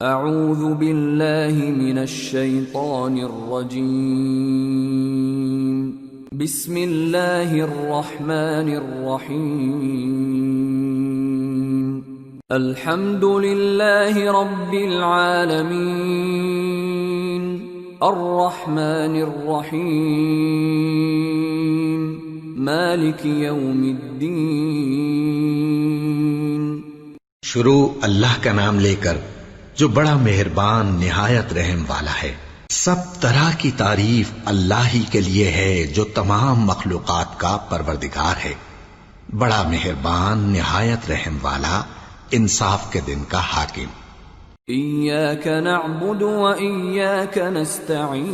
اعوذ باللہ من الشیطان الرجیم بسم اللہ الرحمن الرحیم الحمد للہ رب العالمین الرحمن الرحیم مالک یوم الدین۔ شروع اللہ کا نام لے کر جو بڑا مہربان نہایت رحم والا ہے۔ سب طرح کی تعریف اللہ ہی کے لیے ہے جو تمام مخلوقات کا پروردگار ہے، بڑا مہربان نہایت رحم والا، انصاف کے دن کا حاکم۔ ایاک نعبد و ایاک نستعین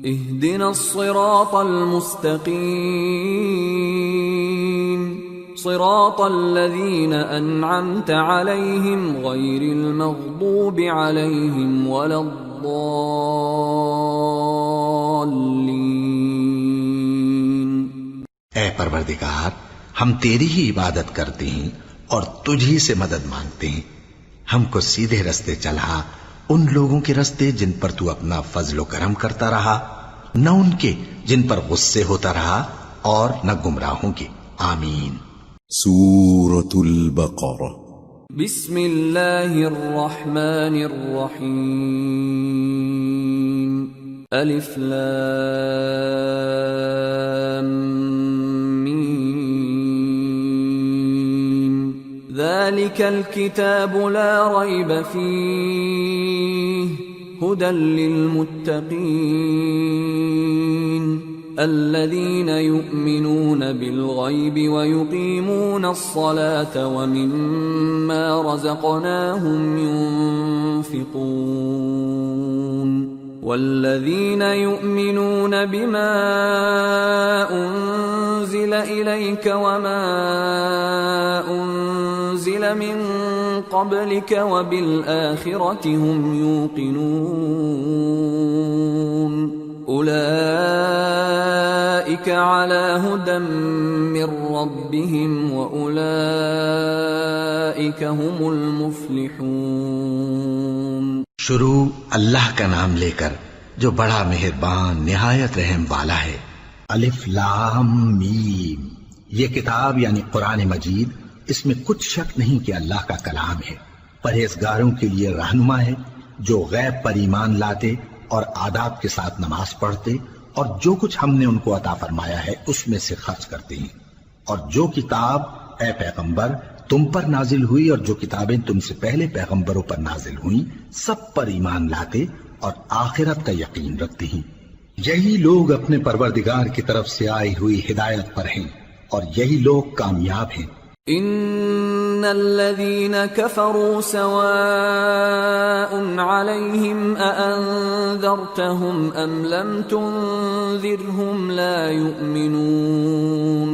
اہدنا الصراط المستقیم صراط الذین انعمت علیہم غیر المغضوب علیہم ولا الضالین۔ اے پروردگار، ہم تیری ہی عبادت کرتے ہیں اور تجھ ہی سے مدد مانگتے ہیں، ہم کو سیدھے رستے چلا، ان لوگوں کے رستے جن پر تو اپنا فضل و کرم کرتا رہا، نہ ان کے جن پر غصے ہوتا رہا، اور نہ گمراہوں کے۔ آمین۔ سورة البقرہ۔ بسم اللہ الرحمن الرحیم الف لام میم ذالک الکتاب لا ریب فیہ ہدی للمتقین الذين يؤمنون بالغيب ويقيمون الصلاة ومما رزقناهم ينفقون والذين يؤمنون بما أنزل إليك وما أنزل من قبلك وبالآخرة هم يوقنون اولئک علی ھدی من ربہم واولئک ھم المفلحون۔ شروع اللہ کا نام لے کر جو بڑا مہربان نہایت رحم والا ہے۔ الف لام میم، یہ کتاب یعنی قرآن مجید، اس میں کچھ شک نہیں کہ اللہ کا کلام ہے، پرہیزگاروں کے لیے رہنما ہے، جو غیب پر ایمان لاتے اور آداب کے ساتھ نماز پڑھتے اور جو کچھ ہم نے ان کو عطا فرمایا ہے اس میں سے خرچ کرتے ہیں، اور جو کتاب اے پیغمبر تم پر نازل ہوئی اور جو کتابیں تم سے پہلے پیغمبروں پر نازل ہوئیں سب پر ایمان لاتے اور آخرت کا یقین رکھتے ہیں۔ یہی لوگ اپنے پروردگار کی طرف سے آئی ہوئی ہدایت پر ہیں اور یہی لوگ کامیاب ہیں۔ ان الذين كفروا سواء عليهم أأنذرتهم ام لم تنذرهم لا يؤمنون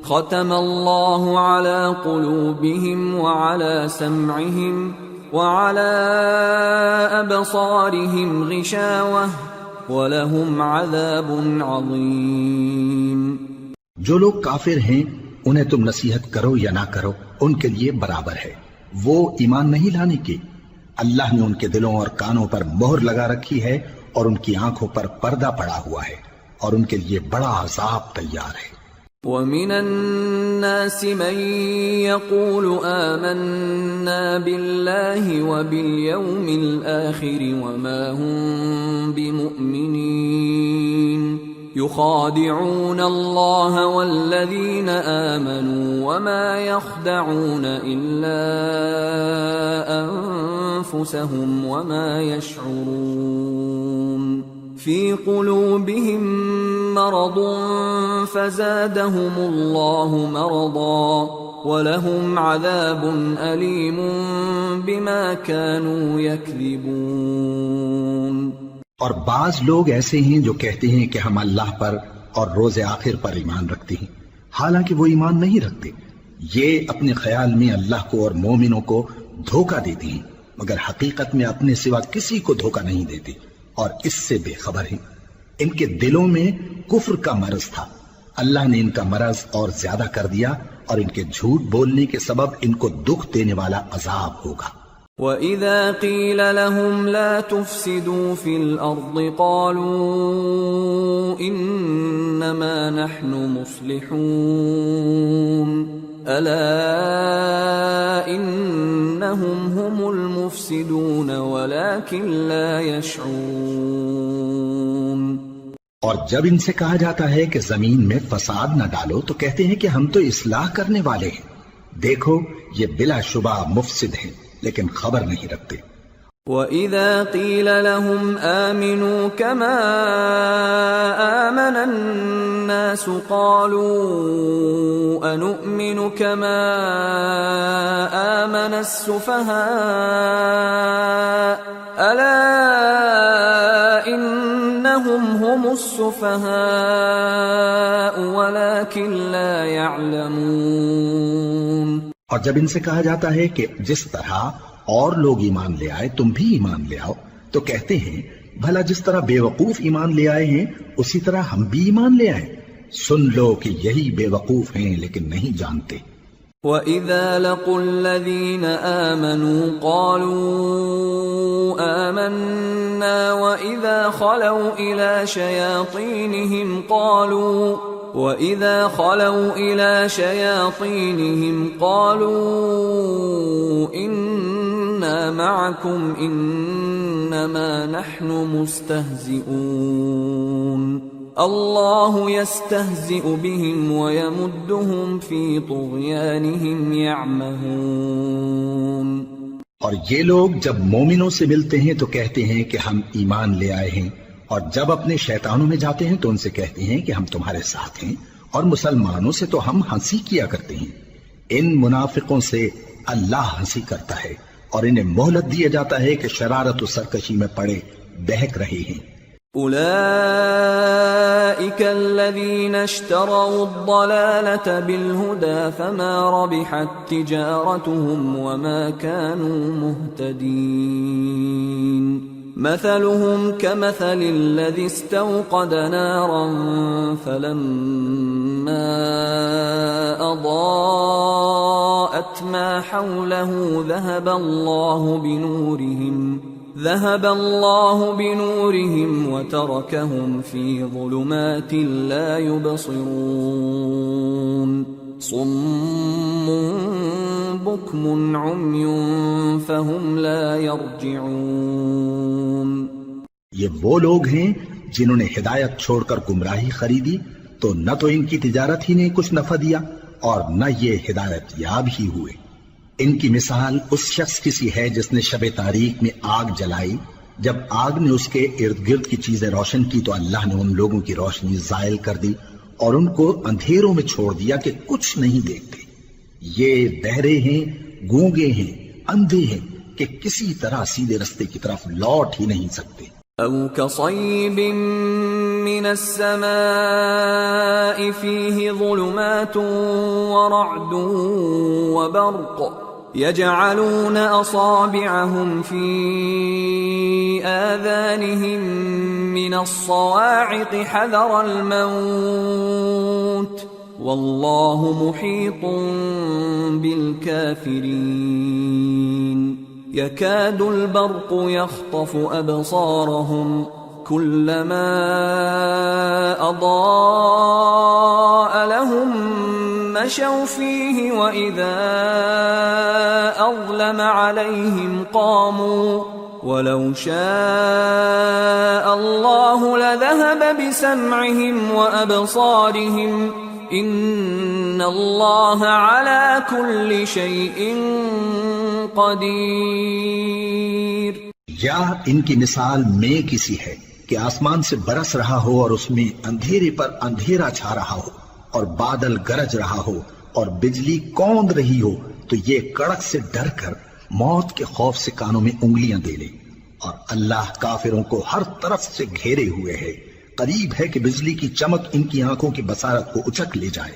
ختم الله على قلوبهم وعلى سمعهم وعلى أبصارهم غشاوة ولهم عذاب عظيم۔ جو لوگ کافر ہیں انہیں تم نصیحت کرو یا نہ کرو ان کے لیے برابر ہے، وہ ایمان نہیں لانے کے، اللہ نے ان کے دلوں اور کانوں پر مہر لگا رکھی ہے اور ان کی آنکھوں پر پردہ پڑا ہوا ہے اور ان کے لیے بڑا عذاب تیار ہے۔ وَمِنَ النَّاسِ مَن يَقُولُ آمَنَّا بِاللَّهِ وَبِالْيَوْمِ الْآخِرِ وَمَا هُمْ بِمُؤْمِنِينَ يخادعون الله والذين آمنوا وما يخدعون إلا أنفسهم وما يشعرون في قلوبهم مرض فزادهم الله مرضا ولهم عذاب أليم بما كانوا يكذبون۔ اور بعض لوگ ایسے ہیں جو کہتے ہیں کہ ہم اللہ پر اور روز آخر پر ایمان رکھتے ہیں، حالانکہ وہ ایمان نہیں رکھتے۔ یہ اپنے خیال میں اللہ کو اور مومنوں کو دھوکہ دیتے ہیں، مگر حقیقت میں اپنے سوا کسی کو دھوکہ نہیں دیتے اور اس سے بے خبر ہیں۔ ان کے دلوں میں کفر کا مرض تھا اللہ نے ان کا مرض اور زیادہ کر دیا اور ان کے جھوٹ بولنے کے سبب ان کو دکھ دینے والا عذاب ہوگا۔ وَإِذَا قِيلَ لَهُمْ لَا تُفْسِدُوا فِي الْأَرْضِ قَالُوا إِنَّمَا نَحْنُ مُصْلِحُونَ أَلَا إِنَّهُمْ هُمُ الْمُفْسِدُونَ وَلَكِنْ لَا يَشْعُرُونَ۔ اور جب ان سے کہا جاتا ہے کہ زمین میں فساد نہ ڈالو تو کہتے ہیں کہ ہم تو اصلاح کرنے والے ہیں، دیکھو یہ بلا شبہ مفسد ہیں لیکن خبر نہیں رکھتے۔ وَإِذَا قِيلَ لَهُمْ آمِنُوا كَمَا آمَنَ النَّاسُ قَالُوا أَنُؤْمِنُ كَمَا آمَنَ السُّفَهَاءُ أَلَا إِنَّهُمْ هُمُ السُّفَهَاءُ وَلَكِنْ لَا يَعْلَمُونَ۔ اور جب ان سے کہا جاتا ہے کہ جس طرح اور لوگ ایمان لے آئے تم بھی ایمان لے آؤ تو کہتے ہیں بھلا جس طرح بے وقوف ایمان لے آئے ہیں اسی طرح ہم بھی ایمان لے آئے۔ سن لو کہ یہی بے وقوف ہیں لیکن نہیں جانتے۔ وَإِذَا لَقُوا الَّذِينَ آمَنُوا قَالُوا آمَنَّا وَإِذَا خَلَوْا إِلَى شَيَاطِينِهِمْ قَالُوا إِنَّا مَعَكُمْ إِنَّمَا نَحْنُ مُسْتَهْزِئُونَ اللَّهُ يَسْتَهْزِئُ بِهِمْ وَيَمُدُّهُمْ فِي طُغْيَانِهِمْ يَعْمَهُونَ۔ اور یہ لوگ جب مومنوں سے ملتے ہیں تو کہتے ہیں کہ ہم ایمان لے آئے ہیں، اور جب اپنے شیطانوں میں جاتے ہیں تو ان سے کہتے ہیں کہ ہم تمہارے ساتھ ہیں، اور مسلمانوں سے تو ہم ہنسی کیا کرتے ہیں۔ ان منافقوں سے اللہ ہنسی کرتا ہے اور انہیں مہلت دیا جاتا ہے کہ شرارت و سرکشی میں پڑے بہک رہے ہیں۔ أولئك الذين اشتروا الضلالة بالهدى فما ربحت تجارتهم وما كانوا مهتدين مثلهم كمثل الذي استوقد نارا فلما أضاءت ما حوله ذهب الله بنورهم وتركهم في ظلمات لا يبصرون صم بكم عمي فهم لا يرجعون۔ یہ وہ لوگ ہیں جنہوں نے ہدایت چھوڑ کر گمراہی خریدی تو نہ تو ان کی تجارت ہی نے کچھ نفع دیا اور نہ یہ ہدایت یاب ہی ہوئے۔ ان کی مثال اس شخص کی سی ہے جس نے شب تاریک میں آگ جلائی، جب آگ نے اس کے ارد گرد کی چیزیں روشن کی تو اللہ نے ان لوگوں کی روشنی زائل کر دی اور ان کو اندھیروں میں چھوڑ دیا کہ کچھ نہیں دیکھتے۔ یہ بہرے ہیں، گونگے ہیں، اندھے ہیں کہ کسی طرح سیدھے رستے کی طرف لوٹ ہی نہیں سکتے۔ أو كصيب من السماء فيه ظلمات ورعد وبرق يجعلون أصابعهم في آذانهم من الصواعق حذر الموت والله محيط بالكافرين يكاد البرق يخطف أبصارهم كلما أضاء لهم مشوا فيه وإذا أظلم عليهم قاموا ولو شاء الله لذهب بسمعهم وأبصارهم إن الله على كل شيء قدیر۔ یا ان کی مثال میں کسی ہے کہ آسمان سے برس رہا ہو اور اس میں اندھیرے پر اندھیرا چھا رہا ہو اور بادل گرج رہا ہو اور بجلی کوند رہی ہو تو یہ کڑک سے ڈر کر موت کے خوف سے کانوں میں انگلیاں دے لے، اور اللہ کافروں کو ہر طرف سے گھیرے ہوئے ہے۔ قریب ہے کہ بجلی کی چمک ان کی آنکھوں کی بصارت کو اچک لے جائے۔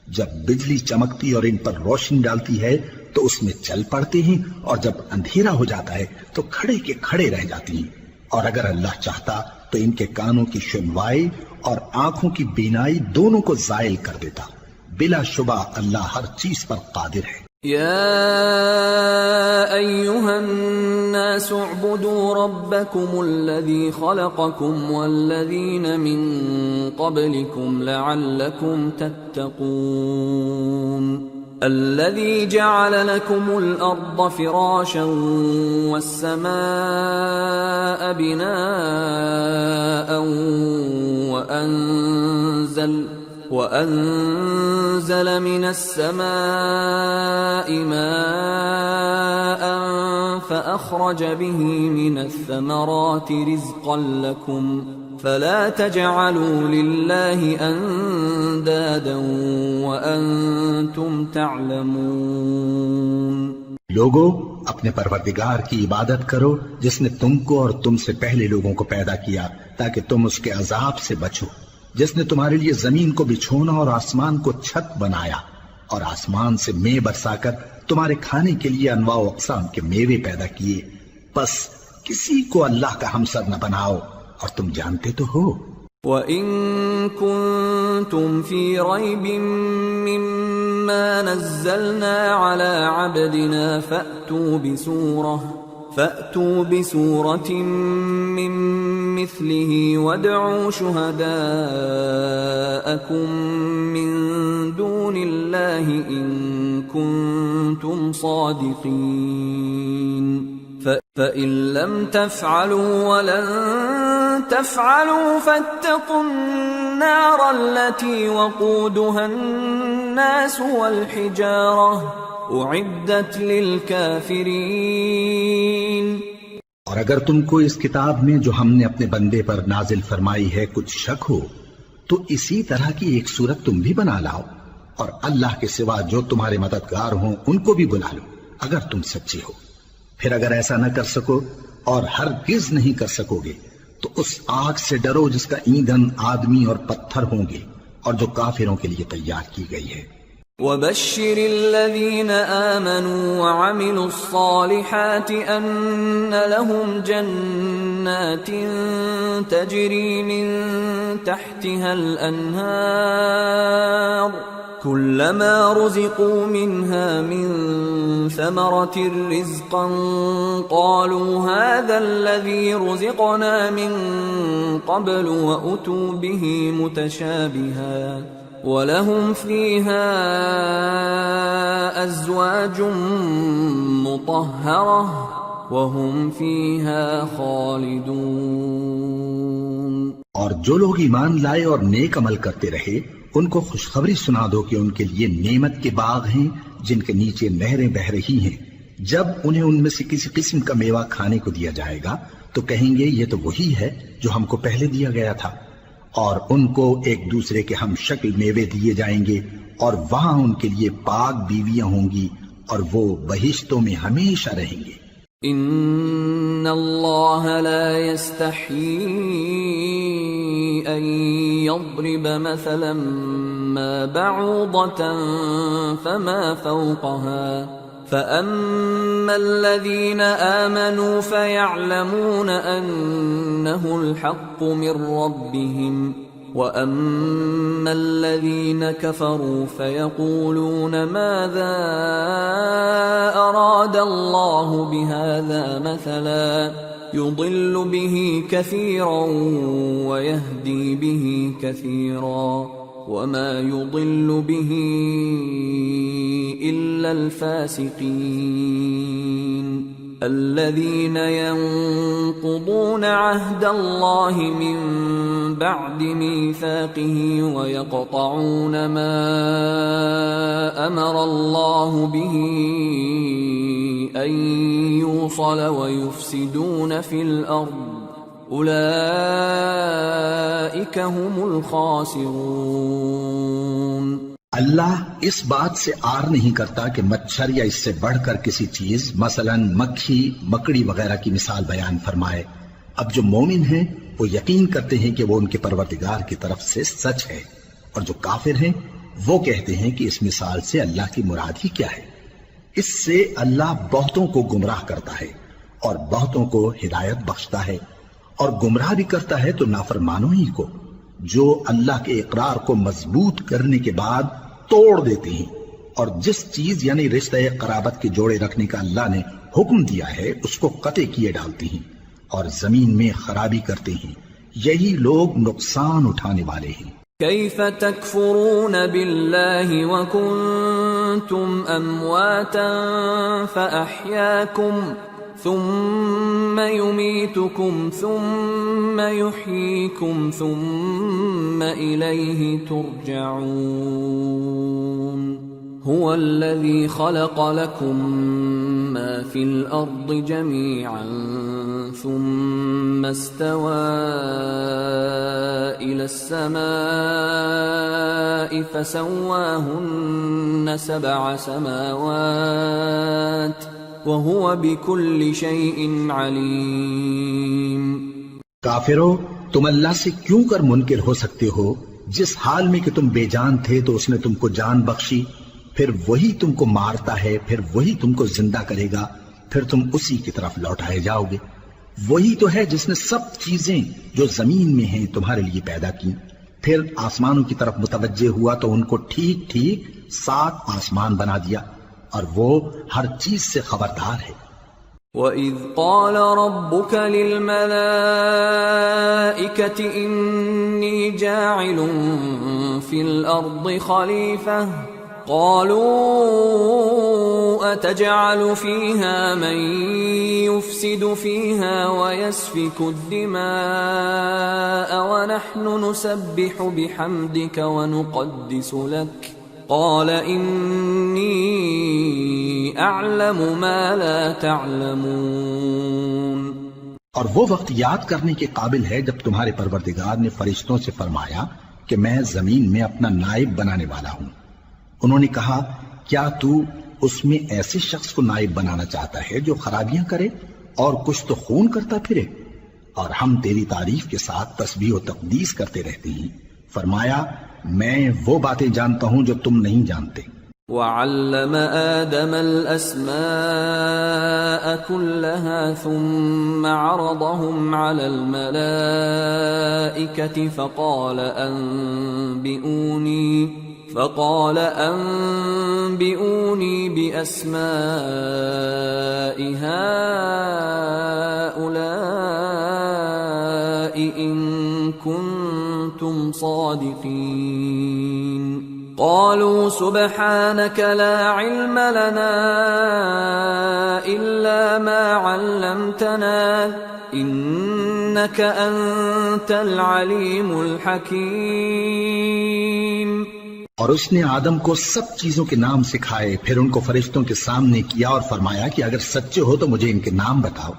جب بجلی چمکتی اور ان پر روشنی ڈالتی ہے تو اس میں چل پڑتے ہیں، اور جب اندھیرا ہو جاتا ہے تو کھڑے کے کھڑے رہ جاتے ہیں، اور اگر اللہ چاہتا تو ان کے کانوں کی سنوائی اور آنکھوں کی بینائی دونوں کو زائل کر دیتا. بلا شبہ اللہ ہر چیز پر قادر ہے. يا أيها الناس اعبدوا ربكم الذي خلقكم والذين من قبلكم لعلكم تتقون الذي جعل لكم الأرض فراشا والسماء بناء وأنزل من السماء ماء فأخرج به من الثمرات رزقا لكم فلا تجعلوا لله أندادا وأنتم تعلمون. لوگو اپنے پروردگار کی عبادت کرو جس نے تم کو اور تم سے پہلے لوگوں کو پیدا کیا تاکہ تم اس کے عذاب سے بچو، جس نے تمہارے لیے زمین کو بچھونا اور آسمان کو چھت بنایا اور آسمان سے مے برسا کر تمہارے کھانے کے لیے انواع و اقسام کے میوے پیدا کیے. بس کسی کو اللہ کا ہمسر نہ بناؤ اور تم جانتے تو ہو. وَإِن كُنتُمْ فِي رَيْبٍ مِّمَّا نَزَّلْنَا عَلَىٰ عَبْدِنَا فَأْتُوا بِسُورَةٍ مِّن مِّثْلِهِ وَادْعُوا شُهَدَاءَكُم مِّن دُونِ اللَّهِ إِن كُنتُمْ صَادِقِينَ. فَإِن لَّمْ تَفْعَلُوا وَلَن تَفْعَلُوا فَاتَّقُوا النَّارَ الَّتِي وَقُودُهَا النَّاسُ وَالْحِجَارَةُ اعدت للکافرین. اور اگر تم کو اس کتاب میں جو ہم نے اپنے بندے پر نازل فرمائی ہے کچھ شک ہو تو اسی طرح کی ایک صورت تم بھی بنا لاؤ اور اللہ کے سوا جو تمہارے مددگار ہوں ان کو بھی بلا لو اگر تم سچے ہو. پھر اگر ایسا نہ کر سکو اور ہرگز نہیں کر سکو گے تو اس آگ سے ڈرو جس کا ایندھن آدمی اور پتھر ہوں گے اور جو کافروں کے لیے تیار کی گئی ہے. وَبَشِّرِ الَّذِينَ آمَنُوا وَعَمِلُوا الصَّالِحَاتِ أَنَّ لَهُمْ جَنَّاتٍ تَجْرِي مِن تَحْتِهَا الْأَنْهَارُ كُلَّمَا رُزِقُوا مِنْهَا مِن ثَمَرَةٍ رِزْقًا قَالُوا هَذَا الَّذِي رُزِقْنَا مِن قَبْلُ وَأُتُوا بِهِ مُتَشَابِهًا وَلَهُمْ فِيهَا أَزْوَاجٌ مُطَهَّرَةٌ وَهُمْ فِيهَا خَالِدُونَ. اور جو لوگ ایمان لائے اور نیک عمل کرتے رہے ان کو خوشخبری سنا دو کہ ان کے لیے نعمت کے باغ ہیں جن کے نیچے نہریں بہہ رہی ہیں. جب انہیں ان میں سے کسی قسم کا میوہ کھانے کو دیا جائے گا تو کہیں گے یہ تو وہی ہے جو ہم کو پہلے دیا گیا تھا، اور ان کو ایک دوسرے کے ہم شکل میوے دیے جائیں گے اور وہاں ان کے لیے پاک بیویاں ہوں گی اور وہ بہشتوں میں ہمیشہ رہیں گے. ان اللہ لا يستحيي ان يضرب مثلا ما بعوضة فما فوقها فأما الذين آمنوا فيعلمون أنه الحق من ربهم وأما الذين كفروا فيقولون ماذا أراد الله بهذا مثلا يضل به كثيرا ويهدي به كثيرا وما يضل به إلا الفاسقين الذين ينقضون عهد الله من بعد ميثاقه ويقطعون ما أمر الله به أن يوصل ويفسدون في الأرض اولئک هم الخاسرون. اللہ اس بات سے آر نہیں کرتا کہ مچھر یا اس سے بڑھ کر کسی چیز مثلا مکھی مکڑی وغیرہ کی مثال بیان فرمائے. اب جو مومن ہیں وہ یقین کرتے ہیں کہ وہ ان کے پروردگار کی طرف سے سچ ہے، اور جو کافر ہیں وہ کہتے ہیں کہ اس مثال سے اللہ کی مراد ہی کیا ہے. اس سے اللہ بہتوں کو گمراہ کرتا ہے اور بہتوں کو ہدایت بخشتا ہے، اور گمراہ بھی کرتا ہے تو نافرمانوں ہی کو، جو اللہ کے اقرار کو مضبوط کرنے کے بعد توڑ دیتے ہیں، اور جس چیز یعنی رشتہ قرابت کے جوڑے رکھنے کا اللہ نے حکم دیا ہے اس کو قطع کیے ڈالتے ہیں اور زمین میں خرابی کرتے ہیں، یہی لوگ نقصان اٹھانے والے ہیں۔ كيف تكفرون بالله وكنتم أمواتا فأحياكم ثم يميتكم ثم يحييكم ثم إليه ترجعون هو الذي خلق لكم ما في الأرض جميعا ثم استوى إلى السماء فسواهن 7 سماوات وهو بكل شيء عليم۔ کافرو، تم اللہ سے کیوں کر منکر ہو سکتے ہو؟ جس حال میں کہ تم بے جان تھے تو اس نے تم کو جان بخشی، پھر وہی تم کو مارتا ہے، پھر وہی تم کو زندہ کرے گا، پھر تم اسی کی طرف لوٹائے جاؤ گے۔ وہی تو ہے جس نے سب چیزیں جو زمین میں ہیں تمہارے لیے پیدا کی، پھر آسمانوں کی طرف متوجہ ہوا تو ان کو ٹھیک ٹھیک 7 آسمان بنا دیا، اور وہ ہر چیز سے خبردار ہے۔ وَإِذْ قَالَ رَبُّكَ لِلْمَلَائِكَةِ إِنِّي جَاعِلٌ فِي الْأَرْضِ خَلِيفَةً قَالُوا أَتَجْعَلُ فِيهَا مَن يُفْسِدُ فِيهَا وَيَسْفِكُ الدِّمَاءَ وَنَحْنُ نُسَبِّحُ بِحَمْدِكَ وَنُقَدِّسُ لَكَ قال انی اعلم ما لا تعلمون۔ اور وہ وقت یاد کرنے کے قابل ہے جب تمہارے پروردگار نے فرشتوں سے فرمایا کہ میں زمین میں اپنا نائب بنانے والا ہوں۔ انہوں نے کہا کیا تو اس میں ایسے شخص کو نائب بنانا چاہتا ہے جو خرابیاں کرے اور کچھ تو خون کرتا پھرے؟ اور ہم تیری تعریف کے ساتھ تسبیح و تقدیس کرتے رہتے ہیں۔ فرمایا میں وہ باتیں جانتا ہوں جو تم نہیں جانتے۔ وَعَلَّمَ آدَمَ الْأَسْمَاءَ كُلَّهَا ثُمَّ عَرَضَهُمْ عَلَى الْمَلَائِكَةِ فقال أنبئوني بأسماء هؤلاء إن كنتم صادقين قالوا سبحانك لا علم لنا إلا ما علمتنا إنك أنت العليم الحكيم۔ اور اس نے آدم کو سب چیزوں کے نام سکھائے، پھر ان کو فرشتوں کے سامنے کیا اور فرمایا کہ اگر سچے ہو تو مجھے ان کے نام بتاؤ۔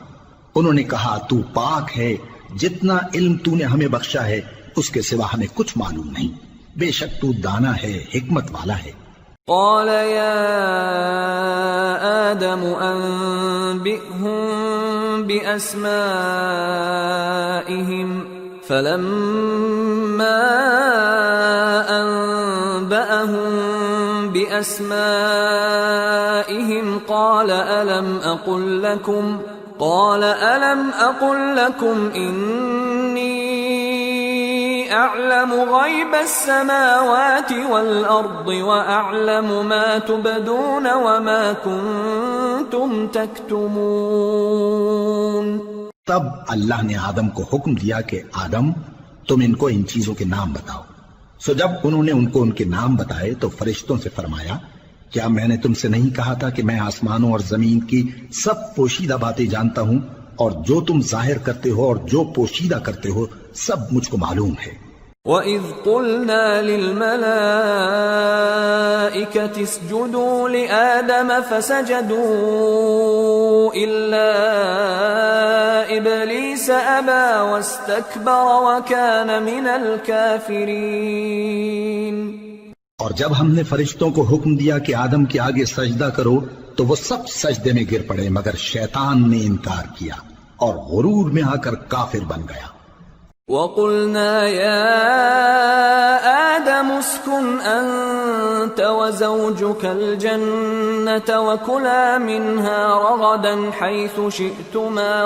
انہوں نے کہا تو پاک ہے، جتنا علم تو نے ہمیں بخشا ہے اس کے سوا ہمیں کچھ معلوم نہیں، بے شک تو دانا ہے، حکمت والا ہے۔ قال يا آدم أنبئهم بأسمائهم فلما أنبأهم بأسمائهم قال ألم أقل لكم إني أعلم غيب السماوات والأرض وأعلم ما تبدون وما كنتم تكتمون۔ تب اللہ نے آدم کو حکم دیا کہ آدم تم ان کو ان چیزوں کے نام بتاؤ۔ سو جب انہوں نے ان کو ان کے نام بتائے تو فرشتوں سے فرمایا کیا میں نے تم سے نہیں کہا تھا کہ میں آسمانوں اور زمین کی سب پوشیدہ باتیں جانتا ہوں، اور جو تم ظاہر کرتے ہو اور جو پوشیدہ کرتے ہو سب مجھ کو معلوم ہے۔ وَإِذْ قُلْنَا لِلْمَلَائِكَةِ اسْجُدُوا لِآدَمَ فَسَجَدُوا إِلَّا إِبْلِيسَ أَبَى وَاسْتَكْبَرَ وَكَانَ مِنَ الْكَافِرِينَ۔ اور جب ہم نے فرشتوں کو حکم دیا کہ آدم کے آگے سجدہ کرو تو وہ سب سجدے میں گر پڑے مگر شیطان نے انکار کیا اور غرور میں آ کر کافر بن گیا۔ وَقُلْنَا يَا آدَمُ اسْكُنْ أَنْتَ أنت وزوجك الجنة وكلا منها رغدا حيث شئتما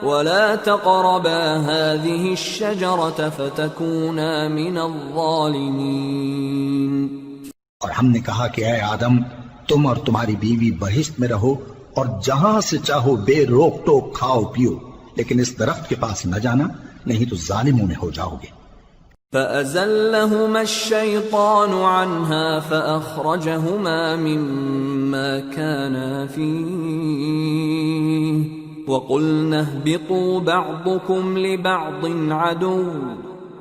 ولا تقربا هذه الشجرة فتكونا من الظالمين. اور ہم نے کہا کہ اے آدم تم اور تمہاری بیوی بہشت میں رہو اور جہاں سے چاہو بے روک ٹوک کھاؤ پیو، لیکن اس درخت کے پاس نہ جانا نہیں تو ظالموں میں ہو جاؤ گے. فأزلهما الشيطان عنها فأخرجهما مما كانا فيه وقلنا اهبطوا بعضكم لبعض عدو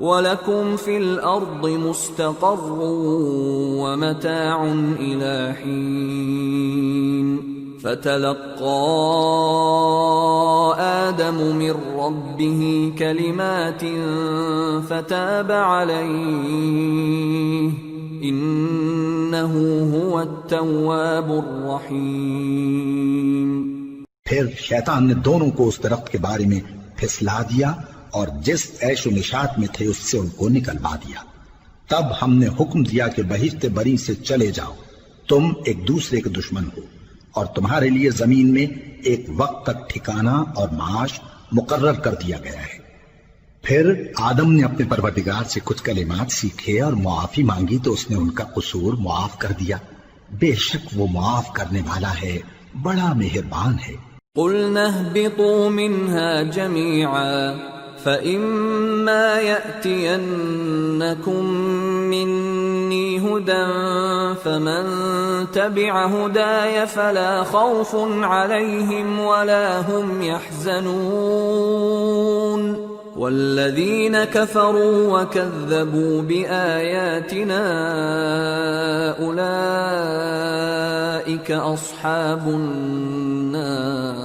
وَلَكُمْ فِي الْأَرْضِ مُسْتَقَرٌّ وَمَتَاعٌ إِلَىٰ حِينٍ. فَتَلَقَّىٰ آدَمُ مِن رَّبِّهِ كَلِمَاتٍ فَتَابَ عَلَيْهِ إِنَّهُ هُوَ التَّوَّابُ الرَّحِيمُ. پھر شیطان نے دونوں کو اس درخت کے بارے میں پھسلا دیا اور جس عیش و نشاط میں تھے اس سے ان کو نکلوا دیا. تب ہم نے حکم دیا کہ بہشت بری سے چلے جاؤ، تم ایک دوسرے کے دشمن ہو، اور تمہارے لیے زمین میں ایک وقت تک ٹھکانہ اور معاش مقرر کر دیا گیا ہے. پھر آدم نے اپنے پروردگار سے کچھ کلمات سیکھے اور معافی مانگی تو اس نے ان کا قصور معاف کر دیا. بے شک وہ معاف کرنے والا ہے، بڑا مہربان ہے. قُلْنَا اهْبِطُوا مِنْهَا جَمِيعًا فَإِمَّا يَأْتِيَنَّكُم مِّنِّي هُدًى فَمَن تَبِعَ هُدَايَ فَلَا خَوْفٌ عَلَيْهِمْ وَلَا هُمْ يَحْزَنُونَ وَالَّذِينَ كَفَرُوا وَكَذَّبُوا بِآيَاتِنَا أُولَئِكَ أَصْحَابُ النَّارِ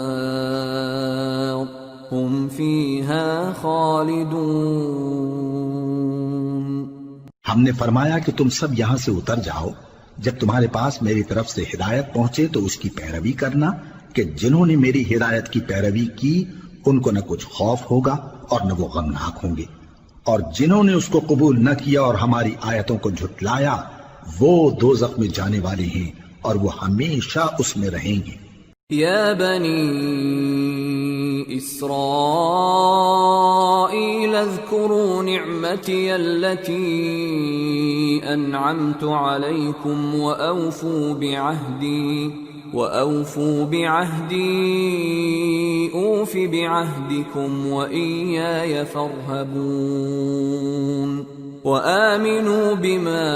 ہم فیہا خالدون. ہم نے فرمایا کہ تم سب یہاں سے اتر جاؤ، جب تمہارے پاس میری طرف سے ہدایت پہنچے تو اس کی پیروی کرنا کہ جنہوں نے میری ہدایت کی پیروی کی ان کو نہ کچھ خوف ہوگا اور نہ وہ غمناک ہوں گے، اور جنہوں نے اس کو قبول نہ کیا اور ہماری آیتوں کو جھٹلایا وہ دوزخ میں جانے والے ہیں اور وہ ہمیشہ اس میں رہیں گے. یا بنی إسرائيل اذكروا نعمتي التي أنعمت عليكم وأوفوا بعهدي أوف بعهدكم وإياي فارهبون. وآمنوا بما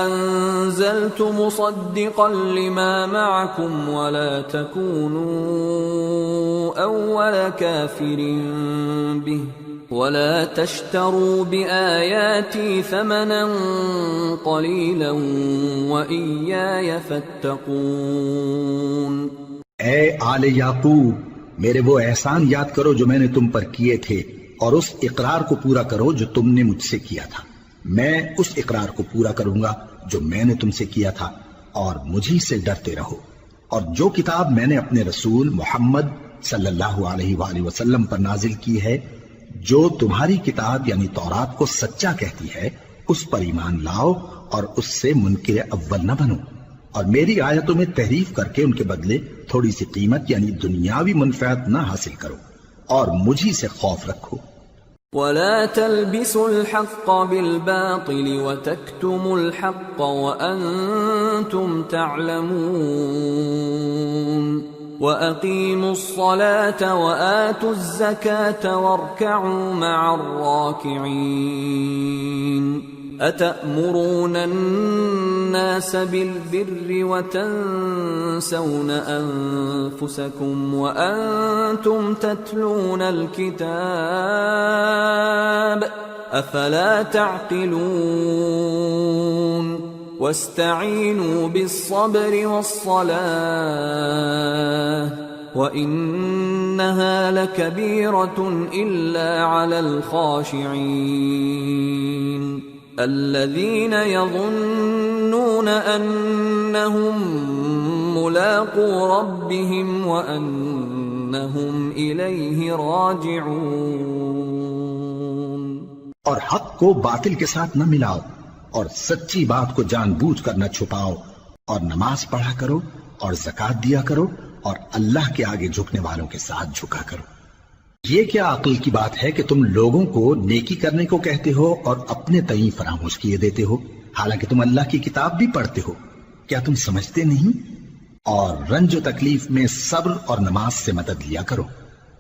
أنزلت مصدقا لما معكم ولا تكونوا أول كافر به ولا تشتروا بآياتي ثمنا قليلا وإياي فاتقون. اے آل یعقوب، میرے وہ احسان یاد کرو جو میں نے تم پر کیے تھے، اور اس اقرار کو پورا کرو جو تم نے مجھ سے کیا تھا. میں اس اقرار کو پورا کروں گا جو میں نے تم سے کیا تھا، اور مجھی سے ڈرتے رہو. اور جو کتاب میں نے اپنے رسول محمد صلی اللہ علیہ وآلہ وسلم پر نازل کی ہے، جو تمہاری کتاب یعنی تورات کو سچا کہتی ہے، اس پر ایمان لاؤ اور اس سے منکر اول نہ بنو، اور میری آیتوں میں تحریف کر کے ان کے بدلے تھوڑی سی قیمت یعنی دنیاوی منفعت نہ حاصل کرو، اور مجھی سے خوف رکھو. ولا تلبسوا الحق بالباطل وتكتموا الحق وأنتم تعلمون. وأقيموا الصلاة وآتوا الزكاة واركعوا مع الراكعين. أتأمرون الناس بالبر وتنسون أنفسكم وأنتم تتلون الكتاب أفلا تعقلون. واستعينوا بالصبر والصلاة وإنها لكبيرة إلا على الخاشعين الذين يظنون أنهم ملاقو ربهم وأنهم إليه راجعون. اور حق کو باطل کے ساتھ نہ ملاؤ، اور سچی بات کو جان بوجھ کر نہ چھپاؤ، اور نماز پڑھا کرو اور زکات دیا کرو، اور اللہ کے آگے جھکنے والوں کے ساتھ جھکا کرو۔ یہ کیا عقل کی بات ہے کہ تم لوگوں کو نیکی کرنے کو کہتے ہو اور اپنے تئیں فراموش کیے دیتے ہو، حالانکہ تم اللہ کی کتاب بھی پڑھتے ہو؟ کیا تم سمجھتے نہیں؟ اور رنج و تکلیف میں صبر اور نماز سے مدد لیا کرو،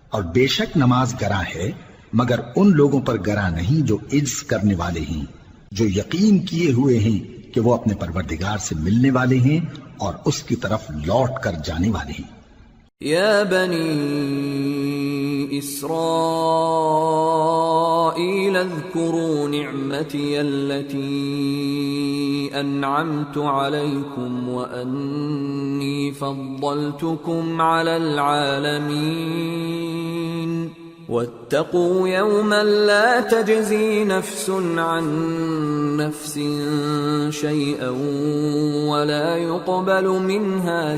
اور بے شک نماز گراں ہے، مگر ان لوگوں پر گراں نہیں جو عجز کرنے والے ہیں، جو یقین کیے ہوئے ہیں کہ وہ اپنے پروردگار سے ملنے والے ہیں اور اس کی طرف لوٹ کر جانے والے ہیں۔ یا بنی اسرائیل اذکروا نعمتی التي انعمت علیکم وانی فضلتکم علی العالمین واتقوا يوما لا تجزي نفس عن نفس شيئا ولا يقبل منها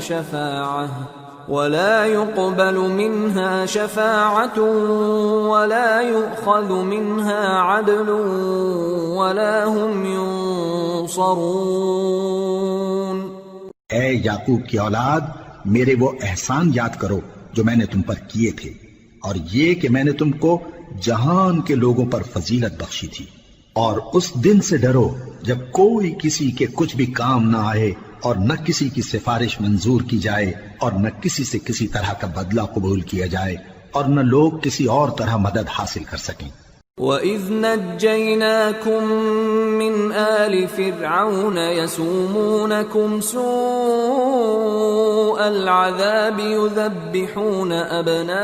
شفاعة ولا يؤخذ منها عدل ولا هم ينصرون۔ اے یعقوب کی اولاد، میرے وہ احسان یاد کرو جو میں نے تم پر کیے تھے، اور یہ کہ میں نے تم کو جہان کے لوگوں پر فضیلت بخشی تھی، اور اس دن سے ڈرو جب کوئی کسی کے کچھ بھی کام نہ آئے، اور نہ کسی کی سفارش منظور کی جائے، اور نہ کسی سے کسی طرح کا بدلہ قبول کیا جائے، اور نہ لوگ کسی اور طرح مدد حاصل کر سکیں۔ وَإِذْ نَجَّيْنَاكُمْ مِنْ آلِ فِرْعَوْنَ يَسُومُونَكُمْ سُوءَ الْعَذَابِ يُذَبِّحُونَ أَبْنَاءَكُمْ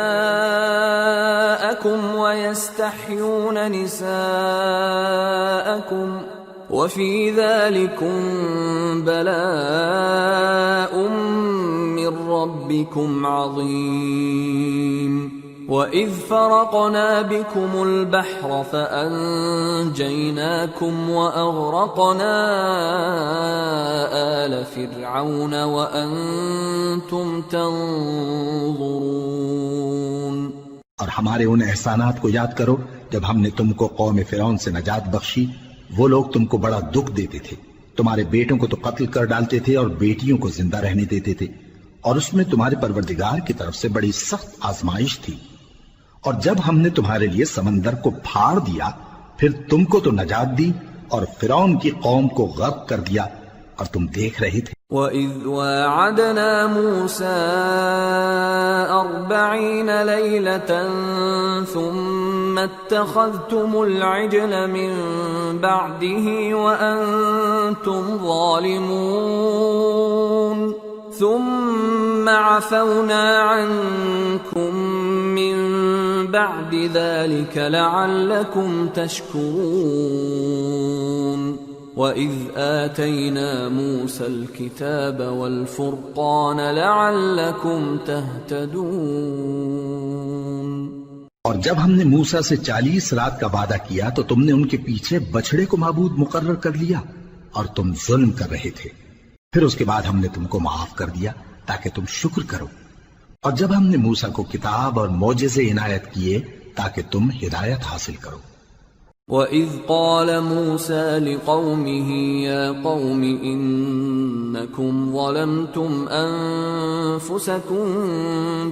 وَيَسْتَحْيُونَ نِسَاءَكُمْ وَفِي ذَلِكُمْ بَلَاءٌ مِّن رَّبِّكُمْ عَظِيمٌ۔ وَإِذْ فَرَقْنَا بِكُمُ الْبَحْرَ فَأَنجَيْنَاكُمْ وَأَغْرَقْنَا آلَ فِرْعَوْنَ وَأَنْتُمْ تَنظُرُونَ۔ اور ہمارے ان احسانات کو یاد کرو جب ہم نے تم کو قوم فرعون سے نجات بخشی۔ وہ لوگ تم کو بڑا دکھ دیتے تھے، تمہارے بیٹوں کو تو قتل کر ڈالتے تھے اور بیٹیوں کو زندہ رہنے دیتے تھے، اور اس میں تمہارے پروردگار کی طرف سے بڑی سخت آزمائش تھی۔ اور جب ہم نے تمہارے لیے سمندر کو پھاڑ دیا، پھر تم کو تو نجات دی اور فرعون کی قوم کو غرق کر دیا، اور تم دیکھ رہے تھے۔ وَإِذْ وَاعَدْنَا مُوسَىٰ 40 لَيْلَةً ثُمَّ اتَّخَذْتُمُ الْعِجْلَ مِن بَعْدِهِ وَأَنْتُمْ ظَالِمُونَ ثُمَّ عَفَوْنَا عَنْكُمْ مِن بَعْدِ ذَلِكَ لَعَلَّكُمْ تَشْكُرُونَ۔ وَإِذْ آتَيْنَا مُوسَى الْكِتَابَ وَالْفُرْقَانَ لَعَلَّكُمْ تَهْتَدُونَ۔ اور جب ہم نے موسیٰ سے 40 رات کا وعدہ کیا تو تم نے ان کے پیچھے بچڑے کو معبود مقرر کر لیا، اور تم ظلم کر رہے تھے۔ پھر اس کے بعد ہم نے تم کو معاف کر دیا تاکہ تم شکر کرو۔ اور جب ہم نے موسیٰ کو کتاب اور معجزے عنایت کیے تاکہ تم ہدایت حاصل کرو۔ وَإِذْ قَالَ مُوسَىٰ لِقَوْمِهِ يَا قَوْمِ إِنَّكُمْ ظَلَمْتُمْ أَنفُسَكُمْ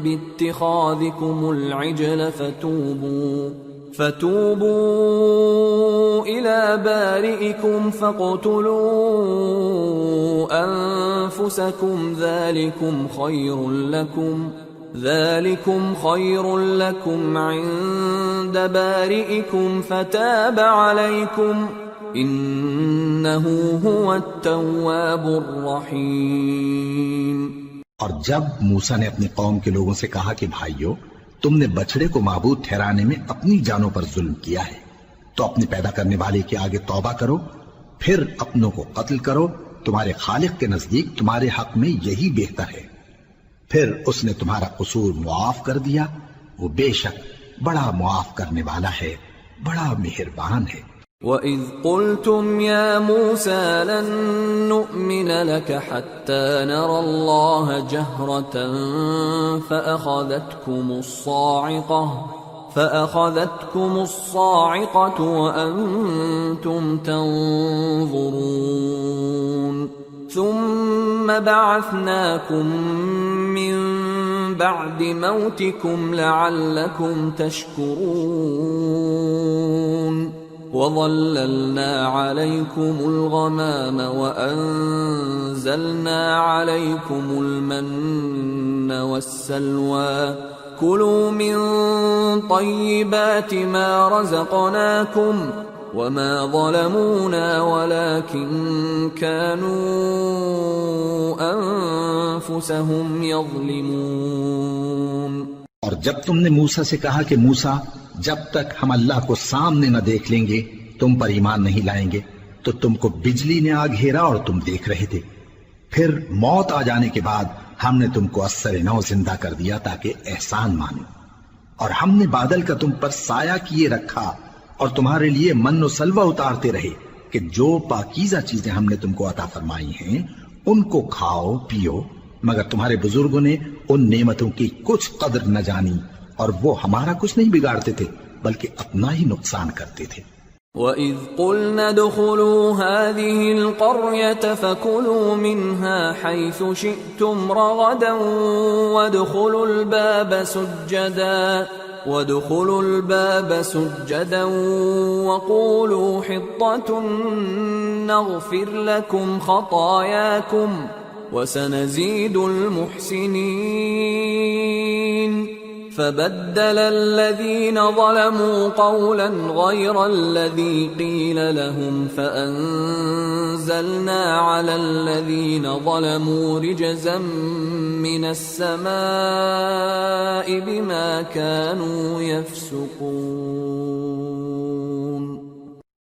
بِاتِّخَاذِكُمُ الْعِجْلَ فَتُوبُوا إِلَىٰ بَارِئِكُمْ فَاقْتُلُوا أَنفُسَكُمْ ذَلِكُمْ خَيْرٌ لَكُمْ عِندَ بَارِئِكُمْ فَتَابَ عَلَيْكُمْ إِنَّهُ هُوَ التَّوَّابُ الرَّحِيمُ۔ اور جب موسیٰ نے اپنی قوم کے لوگوں سے کہا کہ بھائیو، تم نے بچڑے کو معبود ٹھہرانے میں اپنی جانوں پر ظلم کیا ہے، تو اپنے پیدا کرنے والے کے آگے توبہ کرو، پھر اپنوں کو قتل کرو، تمہارے خالق کے نزدیک تمہارے حق میں یہی بہتر ہے۔ پھر اس نے تمہارا قصور معاف کر دیا، وہ بے شک بڑا معاف کرنے والا ہے، بڑا مہربان ہے۔ وَإِذْ قُلْتُمْ يَا مُوسَىٰ لَن نُّؤْمِنَ لَكَ حَتَّىٰ نَرَى اللَّهَ جَهْرَةً فأخذتكم الصاعقة وأنتم تنظرون ثم بعثناكم من بعد موتكم لعلكم تشكرون وظللنا عليكم الغمام وأنزلنا عليكم المن والسلوى كلوا من طيبات ما رزقناكم وما ظلمونا ولكن كانوا أنفسهم يظلمون۔ اور جب تم نے موسیٰ سے کہا کہ موسیٰ جب تک ہم اللہ کو سامنے نہ دیکھ لیں گے تم پر ایمان نہیں لائیں گے، تو تم کو بجلی نے آ گھیرا اور تم دیکھ رہے تھے، پھر موت آ جانے کے بعد ہم نے تم کو اثر نو زندہ کر دیا تاکہ احسان مانو، اور ہم نے بادل کا تم پر سایہ کیے رکھا اور تمہارے لیے من و سلوہ اتارتے رہے کہ جو پاکیزہ چیزیں ہم نے تم کو عطا فرمائی ہیں ان کو کھاؤ پیو، مگر تمہارے بزرگوں نے ان نعمتوں کی کچھ قدر نہ جانی اور وہ ہمارا کچھ نہیں بگاڑتے تھے بلکہ اپنا ہی نقصان کرتے تھے۔ وَإِذْ قُلْنَا ادْخُلُوا هَٰذِهِ الْقَرْيَةَ فَكُلُوا مِنْهَا حَيْثُ شِئْتُمْ رَغَدًا وَادْخُلُوا الْبَابَ سُجَّدًا وَقُولُوا حِطَّةٌ نَغْفِرْ لَكُمْ خَطَايَاكُمْ وَسَنَزِيدُ الْمُحْسِنِينَ فبدل الذين ظلموا قولا غير الذي قيل لهم فأنزلنا على الذين ظلموا رجزا من السماء بما كانوا يفسقون۔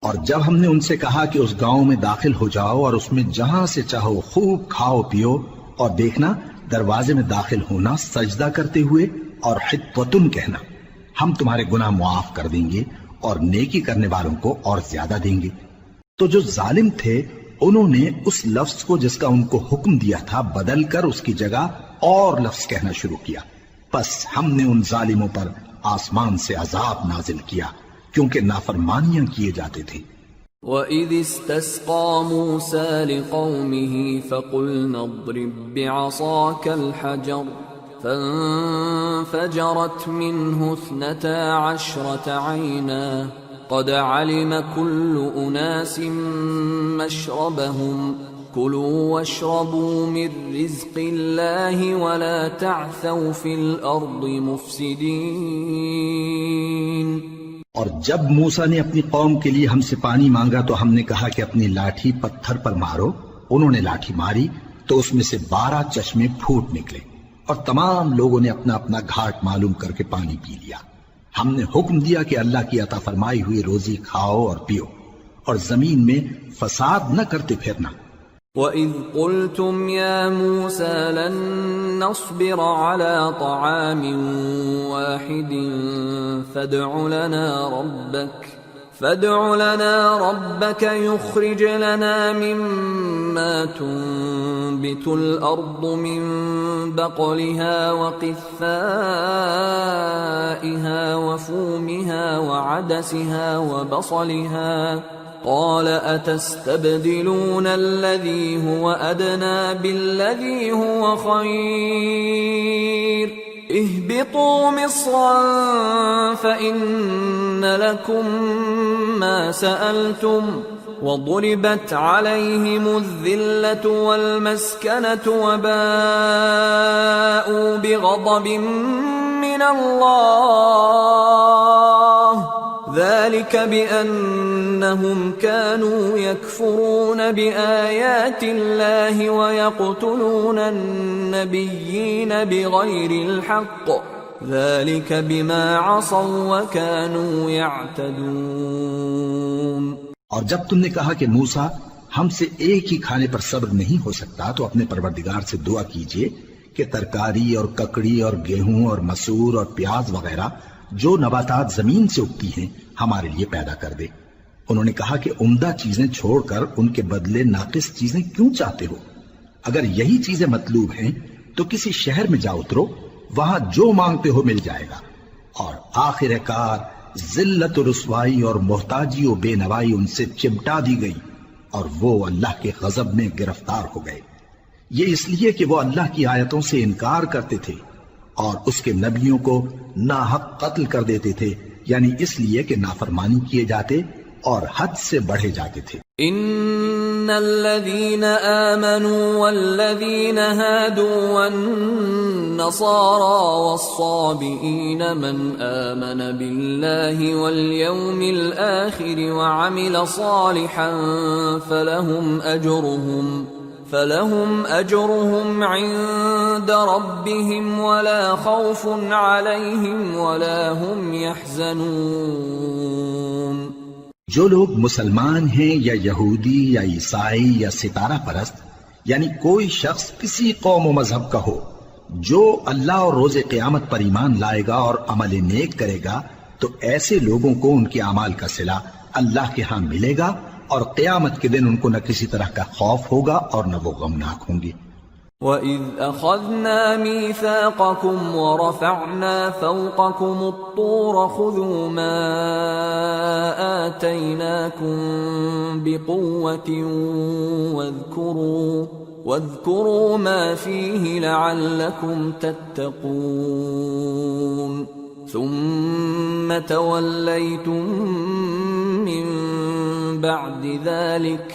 اور جب ہم نے ان سے کہا کہ اس گاؤں میں داخل ہو جاؤ اور اس میں جہاں سے چاہو خوب کھاؤ پیو، اور دیکھنا دروازے میں داخل ہونا سجدہ کرتے ہوئے اور حطوتن کہنا، ہم تمہارے گناہ معاف کر دیں گے اور نیکی کرنے والوں کو اور زیادہ دیں گے۔ تو جو ظالم تھے انہوں نے اس لفظ کو جس کا ان کو حکم دیا تھا بدل کر اس کی جگہ اور لفظ کہنا شروع کیا، پس ہم نے ان ظالموں پر آسمان سے عذاب نازل کیا کیونکہ نافرمانیاں کیے جاتے تھے۔ وَإِذِ اسْتَسْقَىٰ مُوسَىٰ لِقَوْمِهِ فَقُلْنَا اضْرِب بِّعَصَاكَ الْحَجَرَ فانفجرت منه 12 عينا قد علم كل أناس مشربهم كلوا واشربوا من رزق الله ولا تعثوا في الأرض مفسدين۔ اور جب موسیٰ نے اپنی قوم کے لیے ہم سے پانی مانگا تو ہم نے کہا کہ اپنی لاٹھی پتھر پر مارو، انہوں نے لاٹھی ماری تو اس میں سے 12 چشمے پھوٹ نکلے اور تمام لوگوں نے اپنا اپنا گھاٹ معلوم کر کے پانی پی لیا۔ ہم نے حکم دیا کہ اللہ کی عطا فرمائی ہوئی روزی کھاؤ اور پیو اور زمین میں فساد نہ کرتے پھرنا۔ وَإِذْ قُلْتُمْ يَا مُوسَىٰ لَن نَّصْبِرَ عَلَىٰ طَعَامٍ وَاحِدٍ فادع لنا ربك يخرج لنا مما تنبت الأرض من بقلها وقثائها وفومها وعدسها وبصلها قال أتستبدلون الذي هو أدنى بالذي هو خير اهبطوا مصرا فإن لكم ما سألتم وضربت عليهم الذلة والمسكنة وباءوا بغضب من الله ذلك بأنهم كانوا يكفرون بآيات الله ويقتلون النبيين بغير الحق ذلك بما عصوا وكانوا يعتدون۔ اور جب تم نے کہا کہ موسیٰ ہم سے ایک ہی کھانے پر صبر نہیں ہو سکتا تو اپنے پروردگار سے دعا کیجئے کہ ترکاری اور ککڑی اور گیہوں اور مسور اور پیاز وغیرہ جو نباتات زمین سے اگتی ہیں ہمارے لیے پیدا کر دے۔ انہوں نے کہا کہ عمدہ چیزیں چھوڑ کر ان کے بدلے ناقص چیزیں کیوں چاہتے ہو؟ اگر یہی چیزیں مطلوب ہیں تو کسی شہر میں جا اترو، وہاں جو مانگتے ہو مل جائے گا، اور آخر کار ذلت و رسوائی اور محتاجی و بے نوائی ان سے چمٹا دی گئی اور وہ اللہ کے غضب میں گرفتار ہو گئے، یہ اس لیے کہ وہ اللہ کی آیتوں سے انکار کرتے تھے اور اس کے نبیوں کو ناحق قتل کر دیتے تھے، یعنی اس لیے کہ نافرمانی کیے جاتے اور حد سے بڑھے جاتے تھے۔ ان الذين آمنوا والذين هادوا والنصارى والصابئين من آمن بالله واليوم الآخر وعمل صالحا فلهم أجرهم عند ربهم ولا خوف عليهم ولا هم يحزنون۔ جو لوگ مسلمان ہیں یا یہودی یا عیسائی یا ستارہ پرست، یعنی کوئی شخص کسی قوم و مذہب کا ہو، جو اللہ اور روز قیامت پر ایمان لائے گا اور عمل نیک کرے گا تو ایسے لوگوں کو ان کے اعمال کا صلہ اللہ کے ہاں ملے گا اور قیامت کے دن ان کو نہ کسی طرح کا خوف ہوگا اور نہ وہ غمناک ہوں گے۔ وَإِذْ أَخَذْنَا مِيثَاقَكُمْ وَرَفَعْنَا فَوْقَكُمُ الطُّورَ خُذُوا مَا آتَيْنَاكُمْ بِقُوَّةٍ وَاذْكُرُوا مَا فِيهِ لَعَلَّكُمْ تَتَّقُونَ ثُمَّ تَوَلَّيْتُمْ مِنْ بَعْدِ ذَلِكَ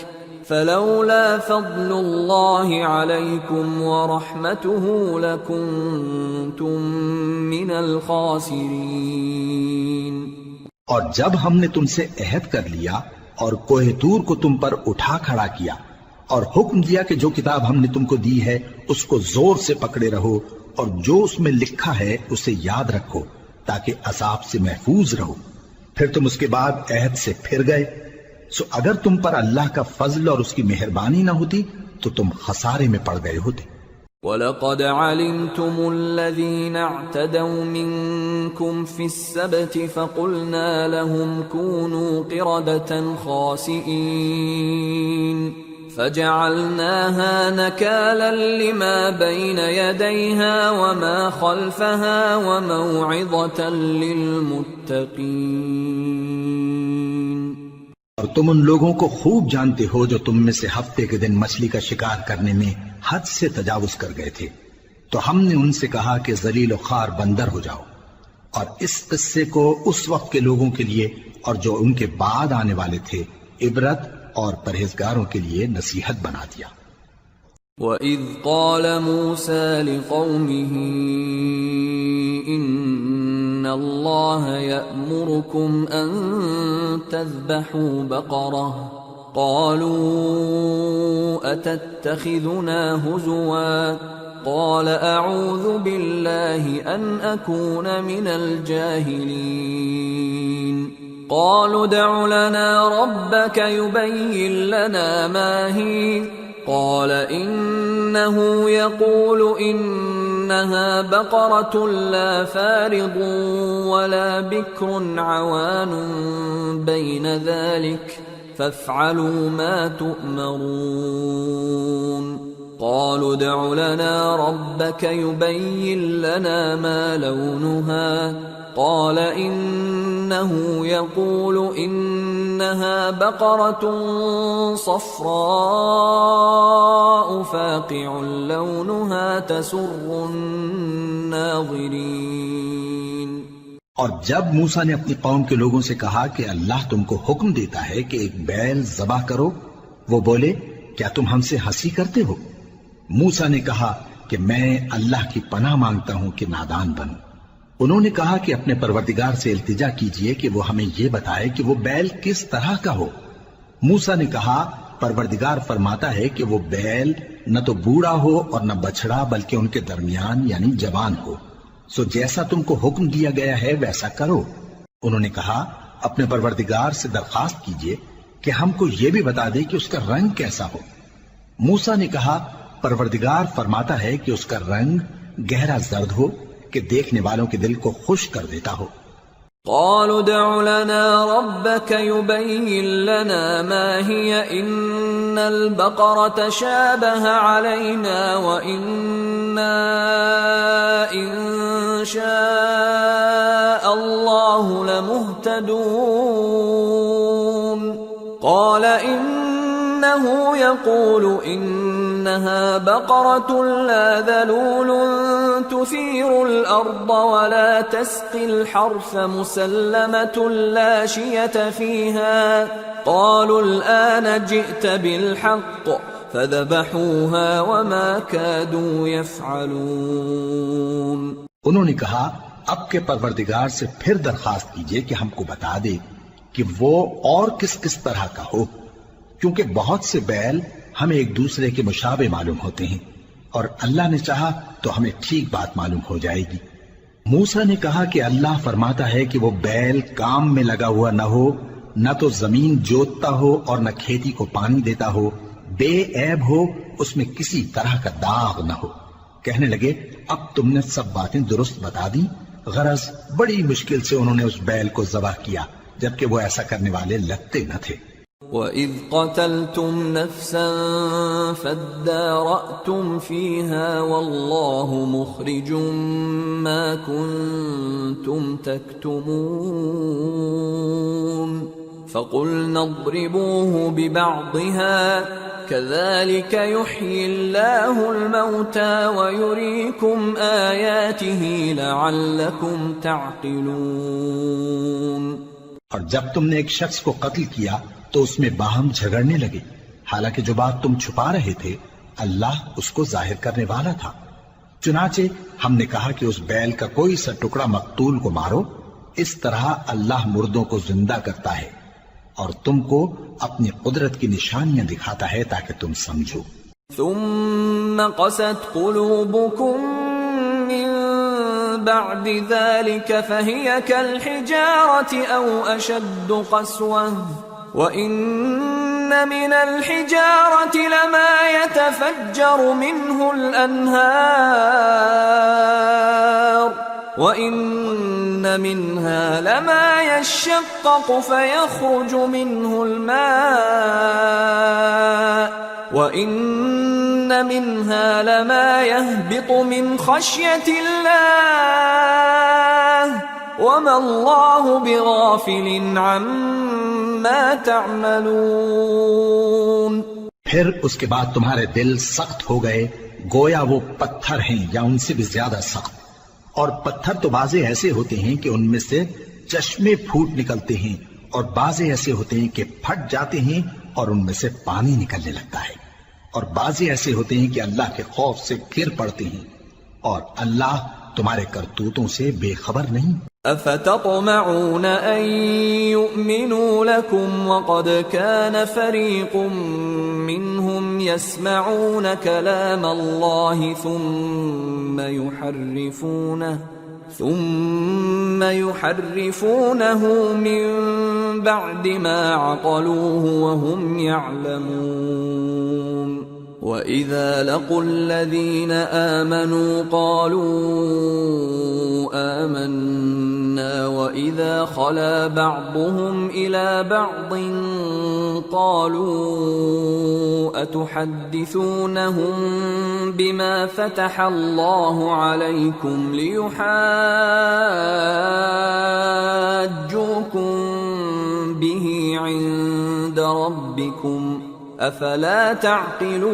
فلولا فضل اللہ علیکم ورحمتہ لکنتم من الخاسرین۔ اور جب ہم نے تم سے عہد کر لیا اور کوہ طور کو تم پر اٹھا کھڑا کیا اور حکم دیا کہ جو کتاب ہم نے تم کو دی ہے اس کو زور سے پکڑے رہو اور جو اس میں لکھا ہے اسے یاد رکھو تاکہ عذاب سے محفوظ رہو، پھر تم اس کے بعد عہد سے پھر گئے، سو اگر تم پر اللہ کا فضل اور اس کی مہربانی نہ ہوتی تو تم خسارے میں پڑ گئے ہوتے۔ وَلَقَدْ عَلِمْتُمُ الَّذِينَ اعْتَدَوْا مِنْكُمْ فِي السَّبْتِ فَقُلْنَا لَهُمْ كُونُوا قِرَدَةً خَاسِئِينَ فَجَعَلْنَاهَا نَكَالًا لِمَا بَيْنَ يَدَيْهَا وَمَا خَلْفَهَا وَمَوْعِظَةً لِلْمُتَّقِينَ۔ اور تم ان لوگوں کو خوب جانتے ہو جو تم میں سے ہفتے کے دن مچھلی کا شکار کرنے میں حد سے تجاوز کر گئے تھے، تو ہم نے ان سے کہا کہ ذلیل و خوار بندر ہو جاؤ، اور اس قصے کو اس وقت کے لوگوں کے لیے اور جو ان کے بعد آنے والے تھے عبرت اور پرہیزگاروں کے لیے نصیحت بنا دیا۔ وَإِذْ قَالَ مُوسَى لِقَوْمِهِ إِنَّ اللَّهَ يَأْمُرُكُمْ أَن تَذْبَحُوا بَقَرَةً قَالُوا أَتَتَّخِذُنَا هُزُوًا قَالَ أَعُوذُ بِاللَّهِ أَنْ أَكُونَ مِنَ الْجَاهِلِينَ قَالُوا ادْعُ لَنَا رَبَّكَ يُبَيِّن لَّنَا مَا هِيَ قال إنه يقول إنها بقرة لا فارض ولا بكر عوان بين ذلك فافعلوا ما تؤمرون قالوا ادع لنا ربك يبين لنا ما لونها قال إنه يقول إنها بقرة صفراء فاقع لونها تسر الناظرين۔ اور جب موسیٰ نے اپنی قوم کے لوگوں سے کہا کہ اللہ تم کو حکم دیتا ہے کہ ایک بیل ذبح کرو، وہ بولے کیا تم ہم سے ہنسی کرتے ہو؟ موسیٰ نے کہا کہ میں اللہ کی پناہ مانگتا ہوں کہ نادان بنوں۔ انہوں نے کہا کہ اپنے پروردگار سے التجا کیجئے کہ وہ ہمیں یہ بتائے کہ وہ بیل کس طرح کا ہو۔ موسیٰ نے کہا پروردگار فرماتا ہے کہ وہ بیل نہ تو بوڑھا ہو اور نہ بچڑا بلکہ ان کے درمیان یعنی جوان ہو، سو جیسا تم کو حکم دیا گیا ہے ویسا کرو۔ انہوں نے کہا اپنے پروردگار سے درخواست کیجئے کہ ہم کو یہ بھی بتا دے کہ اس کا رنگ کیسا ہو۔ موسیٰ نے کہا پروردگار فرماتا ہے کہ اس کا رنگ گہرا زرد ہو کہ دیکھنے والوں کے دل کو خوش کر دیتا ہو۔ قالوا ادع لنا ربك يبين لنا ما هي إن البقرة شابه علينا وإنا إن شاء الله لمهتدون قال إنه يقول إنها بقرة لا ذلول تثير الأرض ولا تسقي الحرث مسلمة لا شية فيها قالوا الآن جئت بالحق فذبحوها وما كادوا يفعلون. انہوں نے کہا اب کے پروردگار سے پھر درخواست کیجئے کہ ہم کو بتا دے کہ وہ اور کس کس طرح کا ہو، کیونکہ بہت سے بیل ہمیں ایک دوسرے کے مشابہ معلوم ہوتے ہیں، اور اللہ نے چاہا تو ہمیں ٹھیک بات معلوم ہو جائے گی. موسیٰ نے کہا کہ اللہ فرماتا ہے کہ وہ بیل کام میں لگا ہوا نہ ہو، نہ تو زمین جوتتا ہو اور نہ کھیتی کو پانی دیتا ہو، بے عیب ہو، اس میں کسی طرح کا داغ نہ ہو. کہنے لگے اب تم نے سب باتیں درست بتا دی. غرض بڑی مشکل سے انہوں نے اس بیل کو ذبح کیا، جبکہ وہ ایسا کرنے والے لگتے نہ تھے. وَإِذْ قَتَلْتُمْ نَفْسًا فَادَّارَأْتُمْ فِيهَا وَاللَّهُ مُخْرِجٌ مَا كُنْتُمْ تَكْتُمُونَ فَقُلْنَا اضْرِبُوهُ بِبَعْضِهَا كَذَلِكَ يُحْيِي اللَّهُ الْمَوْتَى وَيُرِيكُمْ آيَاتِهِ لَعَلَّكُمْ تَعْقِلُونَ. اور جب تم نے ایک شخص کو قتل کیا تو اس میں باہم جھگڑنے لگے، حالانکہ جو بات تم چھپا رہے تھے اللہ اس کو ظاہر کرنے والا تھا. چنانچہ ہم نے کہا کہ اس بیل کا کوئی سا ٹکڑا مقتول کو مارو، اس طرح اللہ مردوں کو زندہ کرتا ہے اور تم کو اپنی قدرت کی نشانیاں دکھاتا ہے تاکہ تم سمجھو. ثم قست قلوبكم من بعد ذلك فهي كالحجارة أو أشد قسوة وإن من الحجارة لما يتفجر منه الأنهار وَإِنَّ مِنْهَا لَمَا يَشَّقَّقُ فَيَخْرُجُ مِنْهُ الْمَاءُ وَإِنَّ مِنْهَا لَمَا يَهْبِطُ مِنْ خَشْيَةِ اللَّهِ وَمَا اللَّهُ بِغَافِلٍ عَمَّا تَعْمَلُونَ. پھر اس کے بعد تمہارے دل سخت ہو گئے گویا وہ پتھر ہیں یا ان سے بھی زیادہ سخت. اور پتھر تو بعضے ایسے ہوتے ہیں کہ ان میں سے چشمے پھوٹ نکلتے ہیں، اور بعضے ایسے ہوتے ہیں کہ پھٹ جاتے ہیں اور ان میں سے پانی نکلنے لگتا ہے، اور بعضے ایسے ہوتے ہیں کہ اللہ کے خوف سے گر پڑتے ہیں، اور اللہ تمہارے کرتوتوں سے بے خبر نہیں. افتطمعون ان يؤمنوا لكم وقد كان فريق منهم يسمعون كلام الله ثم يحرفونه من بعد ما عقلوه وهم يعلمون. وَإِذَا لَقُوا الَّذِينَ آمَنُوا قَالُوا آمَنَّا وَإِذَا خَلَا بَعْضُهُمْ إِلَى بَعْضٍ قَالُوا أَتُحَدِّثُونَهُم بِمَا فَتَحَ اللَّهُ عَلَيْكُمْ لِيُحَاجُّوكُم بِهِ عِندَ رَبِّكُمْ افلا تعقلون.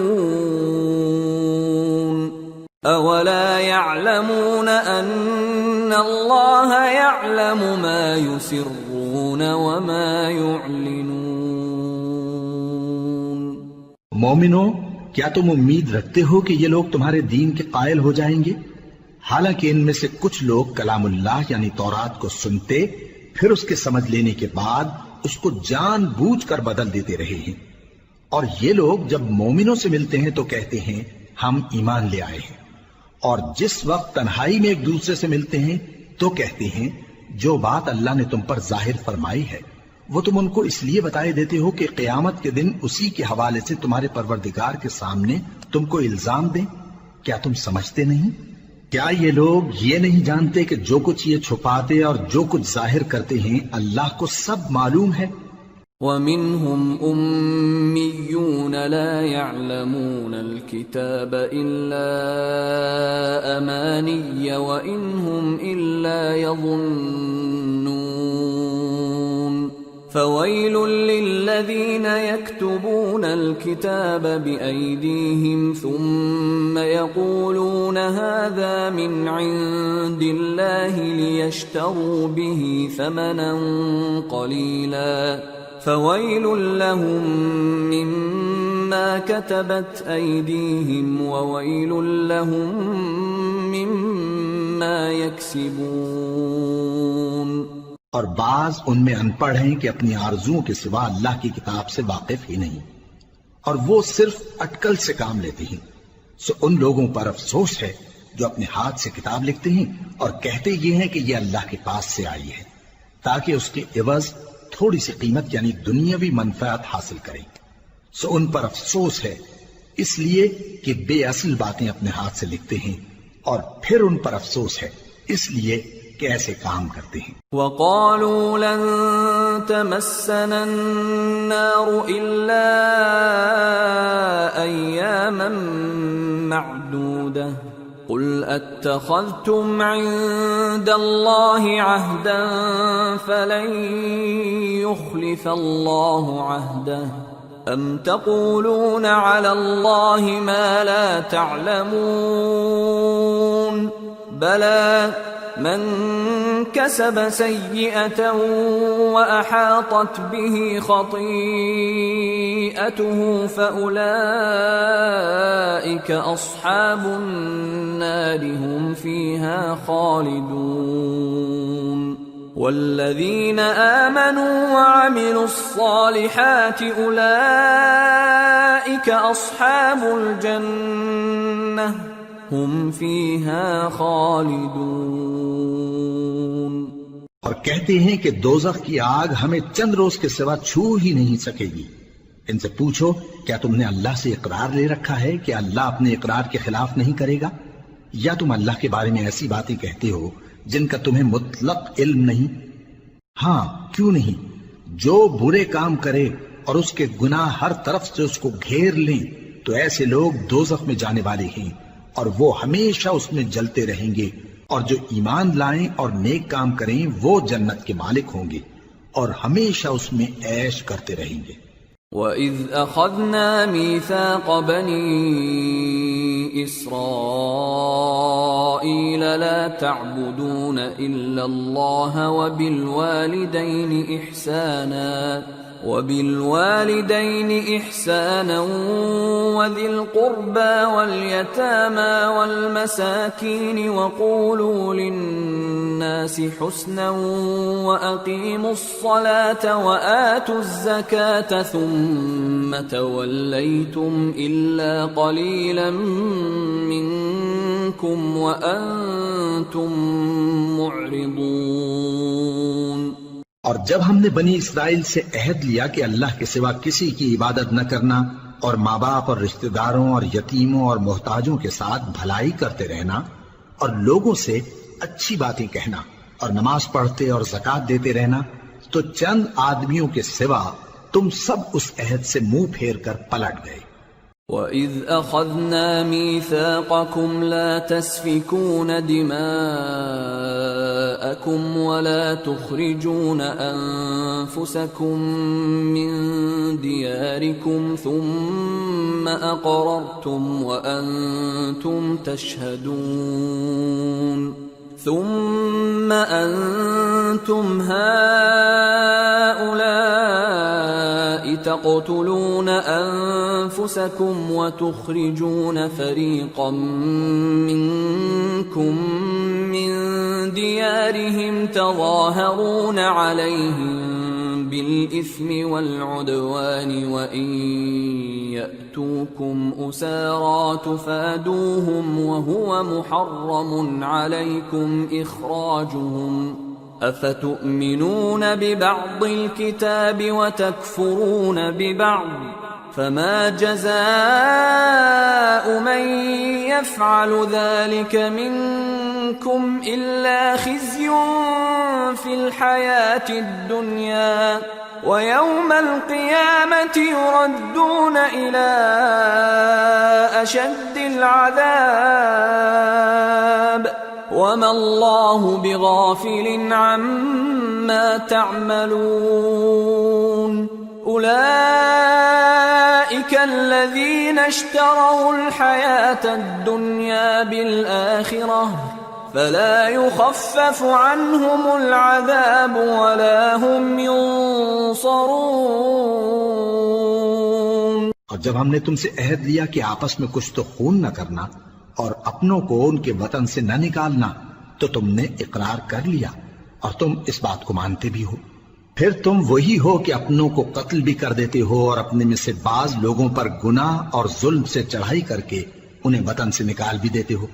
اولا يعلمون ان الله يعلم ما يسرون وما يعلنون. مومنو، کیا تم امید رکھتے ہو کہ یہ لوگ تمہارے دین کے قائل ہو جائیں گے؟ حالانکہ ان میں سے کچھ لوگ کلام اللہ یعنی تورات کو سنتے پھر اس کے سمجھ لینے کے بعد اس کو جان بوجھ کر بدل دیتے رہے ہیں. اور یہ لوگ جب مومنوں سے ملتے ہیں تو کہتے ہیں ہم ایمان لے آئے ہیں، اور جس وقت تنہائی میں ایک دوسرے سے ملتے ہیں تو کہتے ہیں جو بات اللہ نے تم پر ظاہر فرمائی ہے وہ تم ان کو اس لیے بتائے دیتے ہو کہ قیامت کے دن اسی کے حوالے سے تمہارے پروردگار کے سامنے تم کو الزام دیں. کیا تم سمجھتے نہیں؟ کیا یہ لوگ یہ نہیں جانتے کہ جو کچھ یہ چھپاتے اور جو کچھ ظاہر کرتے ہیں اللہ کو سب معلوم ہے؟ وَمِنْهُمْ أُمِّيُّونَ لَا يَعْلَمُونَ الْكِتَابَ إِلَّا أَمَانِيَّ وَإِنْ هُمْ إِلَّا يَظُنُّونَ فويل للذين يكتبون الكتاب بأيديهم ثم يقولون هذا من عند الله ليشتروا به ثمنا قليلا فويل لهم مما كتبت أيديهم وويل لهم مما يكسبون۔ اور بعض ان میں ان پڑھ ہیں کہ اپنی آرزوؤں کے سوا اللہ کی کتاب سے واقف ہی نہیں، اور وہ صرف اٹکل سے کام لیتے ہیں۔ سو ان لوگوں پر افسوس ہے جو اپنے ہاتھ سے کتاب لکھتے ہیں اور کہتے یہ ہیں کہ یہ اللہ کے پاس سے آئی ہے، تاکہ اس کے عوض تھوڑی سی قیمت یعنی دنیاوی منفعت حاصل کریں۔ سو ان پر افسوس ہے اس لیے کہ بے اصل باتیں اپنے ہاتھ سے لکھتے ہیں، اور پھر ان پر افسوس ہے اس لیے کہ ایسے کام کرتے ہیں۔ وَقَالُوا لَن تَمَسَّنَا النَّارُ إِلَّا أَيَّامًا مَّعْدُودَةً قُلْ أَتَّخَذْتُمْ عِندَ اللَّهِ عَهْدًا فَلَن يُخْلِفَ اللَّهُ عَهْدَهُ أَمْ تَقُولُونَ عَلَى اللَّهِ مَا لَا تَعْلَمُونَ بَلَى من كسب سيئة وأحاطت به خطيئته فأولئك أصحاب النار هم فيها خالدون والذين آمنوا وعملوا الصالحات أولئك أصحاب الجنة ہم فیہا خالدون۔ اور کہتے ہیں کہ دوزخ کی آگ ہمیں چند روز کے سوا چھو ہی نہیں سکے گی۔ ان سے پوچھو کیا تم نے اللہ سے اقرار لے رکھا ہے کہ اللہ اپنے اقرار کے خلاف نہیں کرے گا، یا تم اللہ کے بارے میں ایسی باتیں کہتے ہو جن کا تمہیں مطلق علم نہیں؟ ہاں کیوں نہیں، جو برے کام کرے اور اس کے گناہ ہر طرف سے اس کو گھیر لیں تو ایسے لوگ دوزخ میں جانے والے ہیں، اور وہ ہمیشہ اس میں جلتے رہیں گے، اور جو ایمان لائیں اور نیک کام کریں وہ جنت کے مالک ہوں گے اور ہمیشہ اس میں عیش کرتے رہیں گے۔ وَإِذْ أَخَذْنَا مِيثَاقَ بَنِي إِسْرَائِيلَ لَا تَعْبُدُونَ إِلَّا اللَّهَ وَبِالْوَالِدَيْنِ إِحْسَانًا وَذِي الْقُرْبَى وَالْيَتَامَى وَالْمَسَاكِينِ وَقُولُوا لِلنَّاسِ حُسْنًا وَأَقِيمُوا الصَّلَاةَ وَآتُوا الزَّكَاةَ ثُمَّ تَوَلَّيْتُمْ إِلَّا قَلِيلًا مِّنكُمْ وَأَنتُمْ مُعْرِضُونَ۔ اور جب ہم نے بنی اسرائیل سے عہد لیا کہ اللہ کے سوا کسی کی عبادت نہ کرنا، اور ماں باپ اور رشتہ داروں اور یتیموں اور محتاجوں کے ساتھ بھلائی کرتے رہنا، اور لوگوں سے اچھی باتیں کہنا، اور نماز پڑھتے اور زکوٰۃ دیتے رہنا، تو چند آدمیوں کے سوا تم سب اس عہد سے منہ پھیر کر پلٹ گئے۔ وَإِذْ أَخَذْنَا مِيثَاقَكُمْ لَا تَسْفِكُونَ دِمَاءَكُمْ وَلَا تُخْرِجُونَ أَنفُسَكُمْ مِنْ دِيَارِكُمْ ثُمَّ أَقْرَرْتُمْ وَأَنْتُمْ تَشْهَدُونَ ثُمَّ أَنْتُمْ هَؤُلَاءِ تَقْتُلُونَ أَنفُسَكُمْ وَتُخْرِجُونَ فَرِيقًا مِّنكُمْ مِنْ دِيَارِهِمْ تَظَاهَرُونَ عَلَيْهِمْ بِالْإِثْمِ وَالْعُدْوَانِ وَإِنْ يَأْتُوكُمْ أُسَارَى تُفَادُوهُمْ وَهُوَ مُحَرَّمٌ عَلَيْكُمْ إِخْرَاجُهُمْ أَفَتُؤْمِنُونَ بِبَعْضِ الْكِتَابِ وَتَكْفُرُونَ بِبَعْضٍ فَمَا جَزَاءُ مَنْ يَفْعَلُ ذَلِكَ مِنْكُمْ إِلَّا خِزْيٌ فِي الْحَيَاةِ الدُّنْيَا وَيَوْمَ الْقِيَامَةِ يُرَدُّونَ إِلَى أَشَدِّ الْعَذَابِ وما الله بغافل عما تعملون أولئك الذين اشتروا الحياة الدنيا بالآخرة فلا يخفف عنهم العذاب ولا هم ينصرون۔ اور جب ہم نے تم سے عہد لیا کہ آپس میں کچھ تو خون نہ کرنا اور اپنوں کو ان کے وطن سے نہ نکالنا، تو تم نے اقرار کر لیا اور تم اس بات کو مانتے بھی ہو۔ پھر تم وہی ہو کہ اپنوں کو قتل بھی کر دیتے ہو اور اپنے میں سے بعض لوگوں پر گناہ اور ظلم سے چڑھائی کر کے انہیں وطن سے نکال بھی دیتے ہو،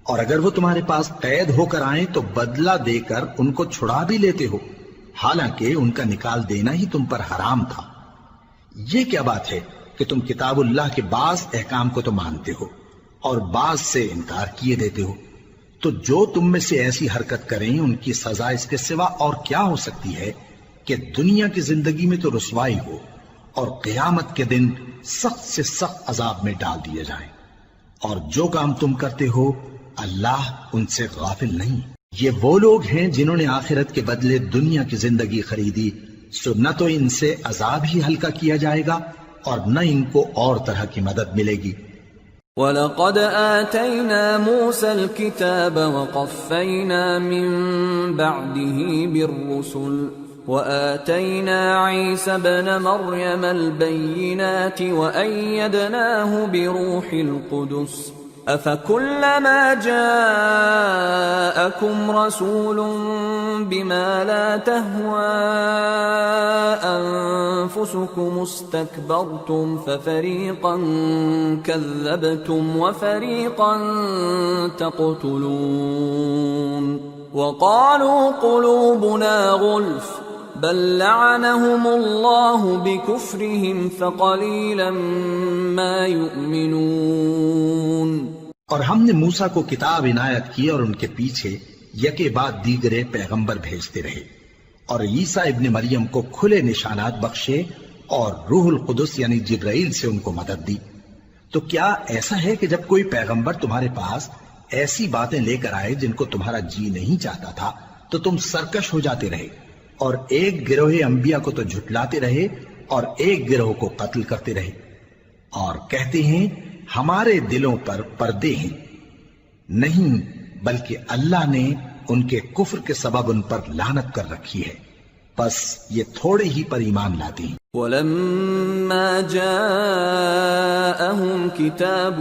اور اگر وہ تمہارے پاس قید ہو کر آئیں تو بدلہ دے کر ان کو چھڑا بھی لیتے ہو، حالانکہ ان کا نکال دینا ہی تم پر حرام تھا۔ یہ کیا بات ہے کہ تم کتاب اللہ کے بعض احکام کو تو مانتے ہو اور بعض سے انکار کیے دیتے ہو؟ تو جو تم میں سے ایسی حرکت کریں ان کی سزا اس کے سوا اور کیا ہو سکتی ہے کہ دنیا کی زندگی میں تو رسوائی ہو اور قیامت کے دن سخت سے سخت عذاب میں ڈال دیے جائیں۔ اور جو کام تم کرتے ہو اللہ ان سے غافل نہیں۔ یہ وہ لوگ ہیں جنہوں نے آخرت کے بدلے دنیا کی زندگی خریدی، سو نہ تو ان سے عذاب ہی ہلکا کیا جائے گا اور نہ ان کو اور طرح کی مدد ملے گی۔ وَلَقَدْ آتَيْنَا مُوسَى الْكِتَابَ وَقَفَّيْنَا مِن بَعْدِهِ بِالرُّسُلِ وَآتَيْنَا عِيسَى ابْنَ مَرْيَمَ الْبَيِّنَاتِ وَأَيَّدْنَاهُ بِرُوحِ الْقُدُسِ أَفَكُلَّمَا جَاءَكُمْ رَسُولٌ بِمَا لَا تَهْوَى أَنفُسُكُمُ اسْتَكْبَرْتُمْ فَفَرِيقًا كَذَّبْتُمْ وَفَرِيقًا تَقْتُلُونَ وَقَالُوا قُلُوبُنَا غُلْفٌ بَل لَّعَنَهُمُ اللَّهُ بِكُفْرِهِمْ فَقَلِيلًا مَّا يُؤْمِنُونَ۔ اور ہم نے موسیٰ کو کتاب عنایت کی اور ان کے پیچھے یکے بعد دیگرے پیغمبر بھیجتے رہے، اور عیسیٰ ابن مریم کو کھلے نشانات بخشے اور روح القدس یعنی جبرائیل سے ان کو مدد دی۔ تو کیا ایسا ہے کہ جب کوئی پیغمبر تمہارے پاس ایسی باتیں لے کر آئے جن کو تمہارا جی نہیں چاہتا تھا تو تم سرکش ہو جاتے رہے، اور ایک گروہ انبیاء کو تو جھٹلاتے رہے اور ایک گروہ کو قتل کرتے رہے، اور کہتے ہیں ہمارے دلوں پر پردے ہیں؟ نہیں، بلکہ اللہ نے ان کے کفر کے سبب ان پر لعنت کر رکھی ہے، بس یہ تھوڑے ہی پر ایمان لاتے ہیں۔ وَلَمَّا جَاءَهُمْ كِتَابٌ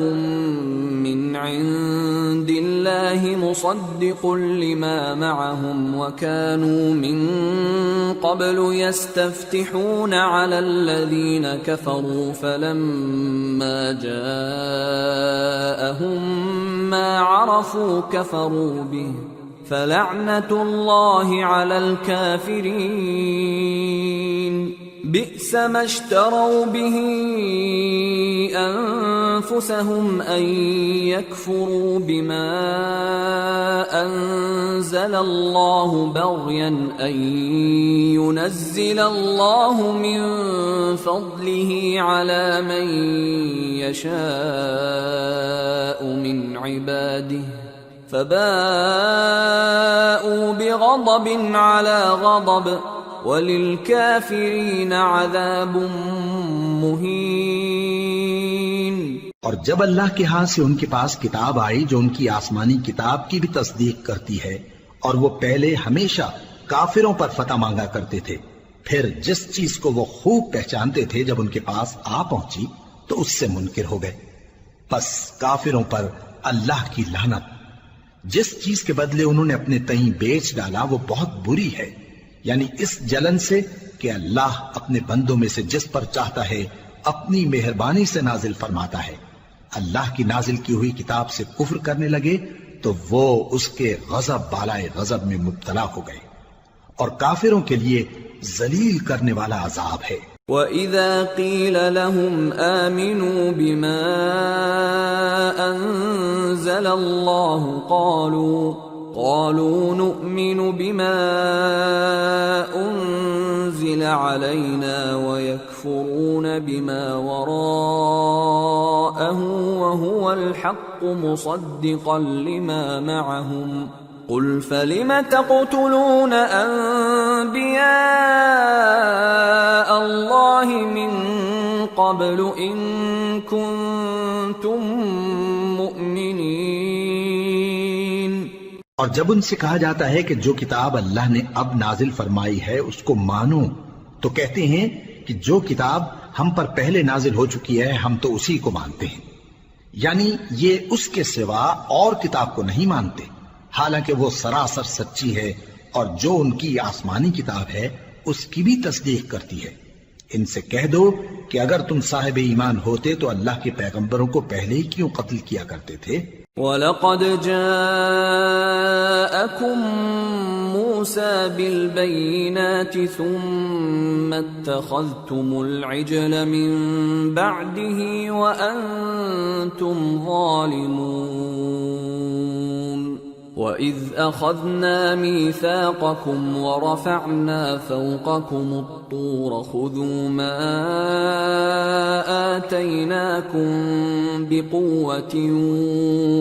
مِّنْ عِندِ اللَّهِ مُصَدِّقٌ لِّمَا مَعَهُمْ وَكَانُوا مِن قَبْلُ يَسْتَفْتِحُونَ عَلَى الَّذِينَ كَفَرُوا فَلَمَّا جَاءَهُم مَّا عَرَفُوا كَفَرُوا بِهِ فَلَعْنَةُ اللَّهِ عَلَى الْكَافِرِينَ بئس ما اشتروا به أنفسهم أن يكفروا بما أنزل الله بغيا أن ينزل الله من فضله على من يشاء من عباده فباءوا بغضب على غضب وَلِلْكَافِرِينَ عَذَابٌ مُّهِينٌ۔ اور جب اللہ کے ہاں سے ان کے پاس کتاب آئی جو ان کی آسمانی کتاب کی بھی تصدیق کرتی ہے، اور وہ پہلے ہمیشہ کافروں پر فتح مانگا کرتے تھے، پھر جس چیز کو وہ خوب پہچانتے تھے جب ان کے پاس آ پہنچی تو اس سے منکر ہو گئے، بس کافروں پر اللہ کی لعنت۔ جس چیز کے بدلے انہوں نے اپنے تئیں بیچ ڈالا وہ بہت بری ہے، یعنی اس جلن سے کہ اللہ اپنے بندوں میں سے جس پر چاہتا ہے اپنی مہربانی سے نازل فرماتا ہے۔ اللہ کی نازل کی ہوئی کتاب سے کفر کرنے لگے تو وہ اس کے غضب بالائے غضب میں مبتلا ہو گئے، اور کافروں کے لیے ذلیل کرنے والا عذاب ہے۔ وَإِذَا قِيلَ لَهُمْ آمِنُوا بِمَا أَنزَلَ اللَّهُ قالوا نؤمن بما أنزل علينا ويكفرون بما وراءه وهو الحق مصدقا لما معهم قل فلم تقتلون انبیاء اللہ من قبل ان کنتم مؤمنین۔ اور جب ان سے کہا جاتا ہے کہ جو کتاب اللہ نے اب نازل فرمائی ہے اس کو مانو، تو کہتے ہیں کہ جو کتاب ہم پر پہلے نازل ہو چکی ہے ہم تو اسی کو مانتے ہیں، یعنی یہ اس کے سوا اور کتاب کو نہیں مانتے، حالانکہ وہ سراسر سچی ہے اور جو ان کی آسمانی کتاب ہے اس کی بھی تصدیق کرتی ہے۔ ان سے کہہ دو کہ اگر تم صاحب ایمان ہوتے تو اللہ کے پیغمبروں کو پہلے ہی کیوں قتل کیا کرتے تھے؟ وَلَقَدْ جَاءَكُمْ مُوسَى بِالْبَيِّنَاتِ ثُمَّ اتَّخَذْتُمُ الْعِجْلَ مِنْ بَعْدِهِ وَأَنْتُمْ ظَالِمُونَ وَإِذْ أَخَذْنَا مِيثَاقَكُمْ وَرَفَعْنَا فَوْقَكُمُ الطُّورَ خُذُوا مَا آتَيْنَاكُمْ بِقُوَّةٍ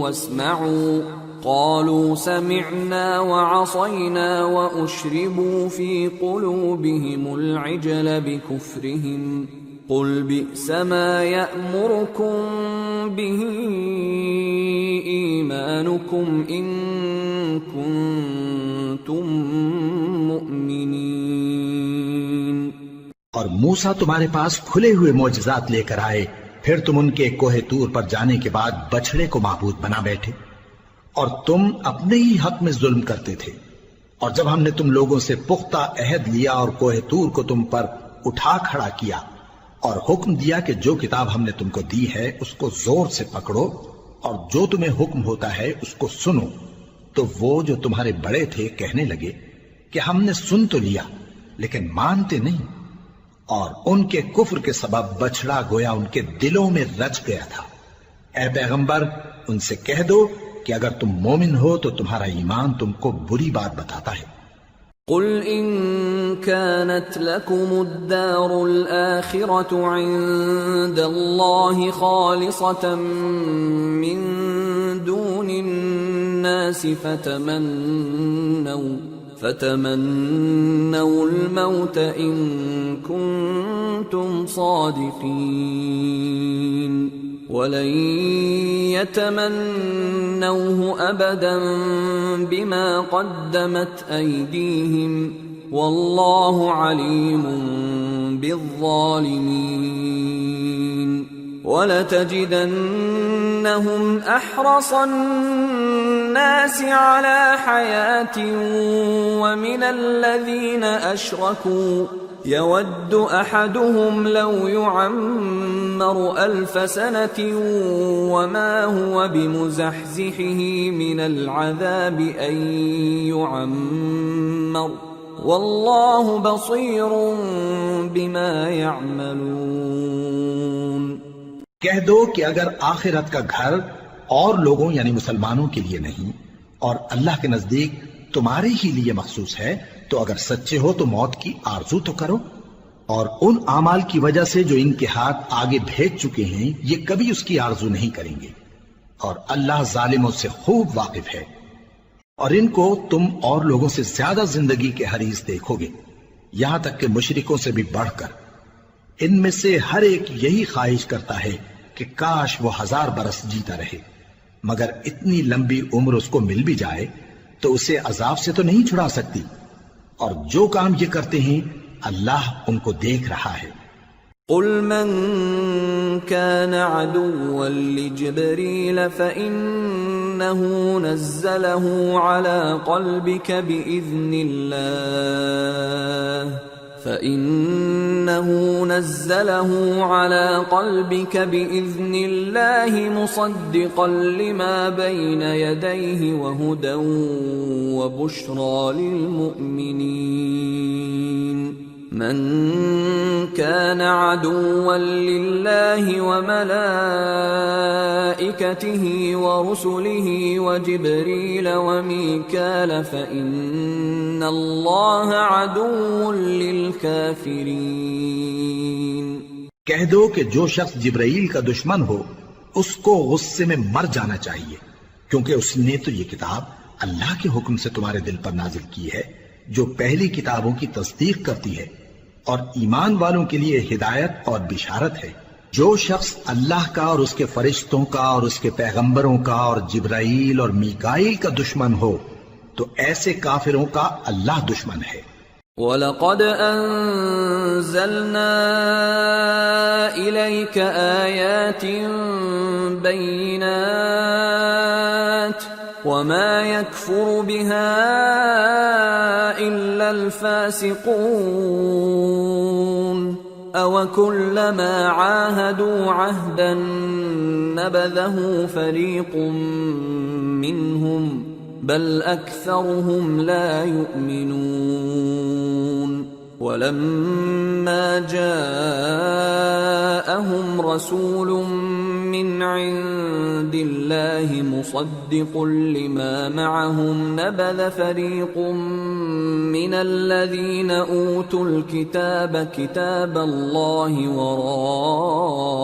وَاسْمَعُوا قَالُوا سَمِعْنَا وَعَصَيْنَا وَأُشْرِبُوا فِي قُلُوبِهِمُ الْعِجْلَ بِكُفْرِهِمْ قُلْ بِئْسَ مَا يَأْمُرُكُمْ بِهِ إِيمَانُكُمْ إِن كُنتُم مُؤْمِنِينَ۔ اور موسیٰ تمہارے پاس کھلے ہوئے معجزات لے کر آئے، پھر تم ان کے کوہ طور پر جانے کے بعد بچڑے کو معبود بنا بیٹھے، اور تم اپنے ہی حق میں ظلم کرتے تھے۔ اور جب ہم نے تم لوگوں سے پختہ عہد لیا اور کوہ طور کو تم پر اٹھا کھڑا کیا اور حکم دیا کہ جو کتاب ہم نے تم کو دی ہے اس کو زور سے پکڑو اور جو تمہیں حکم ہوتا ہے اس کو سنو، تو وہ جو تمہارے بڑے تھے کہنے لگے کہ ہم نے سن تو لیا لیکن مانتے نہیں، اور ان کے کفر کے سبب بچڑا گویا ان کے دلوں میں رچ گیا تھا۔ اے پیغمبر ان سے کہہ دو کہ اگر تم مومن ہو تو تمہارا ایمان تم کو بری بات بتاتا ہے۔ قل ان كانت لكم الدار الآخرة عند الله خالصة من دون الناس فتمنوا الموت إن كنتم صادقين ولن يتمنوه أبدا بما قدمت أيديهم والله عليم بالظالمين ولتجدنهم أحرص الناس على حياة ومن الذين أشركوا يود أحدهم لو يعمر 1000 سنة وما هو بمزحزحه من العذاب أن يعمر والله بصير بما يعملون۔ کہہ دو کہ اگر آخرت کا گھر اور لوگوں یعنی مسلمانوں کے لیے نہیں اور اللہ کے نزدیک تمہارے ہی لیے مخصوص ہے تو اگر سچے ہو تو موت کی آرزو تو کرو، اور ان اعمال کی وجہ سے جو ان کے ہاتھ آگے بھیج چکے ہیں یہ کبھی اس کی آرزو نہیں کریں گے، اور اللہ ظالموں سے خوب واقف ہے۔ اور ان کو تم اور لوگوں سے زیادہ زندگی کے حریص دیکھو گے، یہاں تک کہ مشرکوں سے بھی بڑھ کر۔ ان میں سے ہر ایک یہی خواہش کرتا ہے کہ کاش وہ 1000 برس جیتا رہے، مگر اتنی لمبی عمر اس کو مل بھی جائے تو اسے عذاب سے تو نہیں چھڑا سکتی، اور جو کام یہ کرتے ہیں اللہ ان کو دیکھ رہا ہے۔ قل من كان عدوا لجبريل فإنه نزله على قلبك بإذن الله مصدقا لما بين يديه وهدى وبشرى للمؤمنين من كان عدوا لله وملائكته ورسله وجبريل وميكال فإن الله عدو للكافرين۔ کہہ دو کہ جو شخص جبرائیل کا دشمن ہو اس کو غصے میں مر جانا چاہیے، کیونکہ اس نے تو یہ کتاب اللہ کے حکم سے تمہارے دل پر نازل کی ہے، جو پہلی کتابوں کی تصدیق کرتی ہے اور ایمان والوں کے لیے ہدایت اور بشارت ہے۔ جو شخص اللہ کا اور اس کے فرشتوں کا اور اس کے پیغمبروں کا اور جبرائیل اور میکائیل کا دشمن ہو تو ایسے کافروں کا اللہ دشمن ہے۔ وَلَقَدْ أَنزَلْنَا إِلَيْكَ آيَاتٍ بَيِّنَاتٍ وَمَا يَكْفُرُ بِهَا إِلَّا الْفَاسِقُونَ أَوَكُلَّمَا عَاهَدُوا عَهْدًا نَبَذَهُ فَرِيقٌ مِّنْهُمْ بل أكثرهم لا يؤمنون ولما جاءهم رسول من عند الله مصدق لما معهم نبذ فريق من الذين أوتوا الكتاب كتاب الله وراء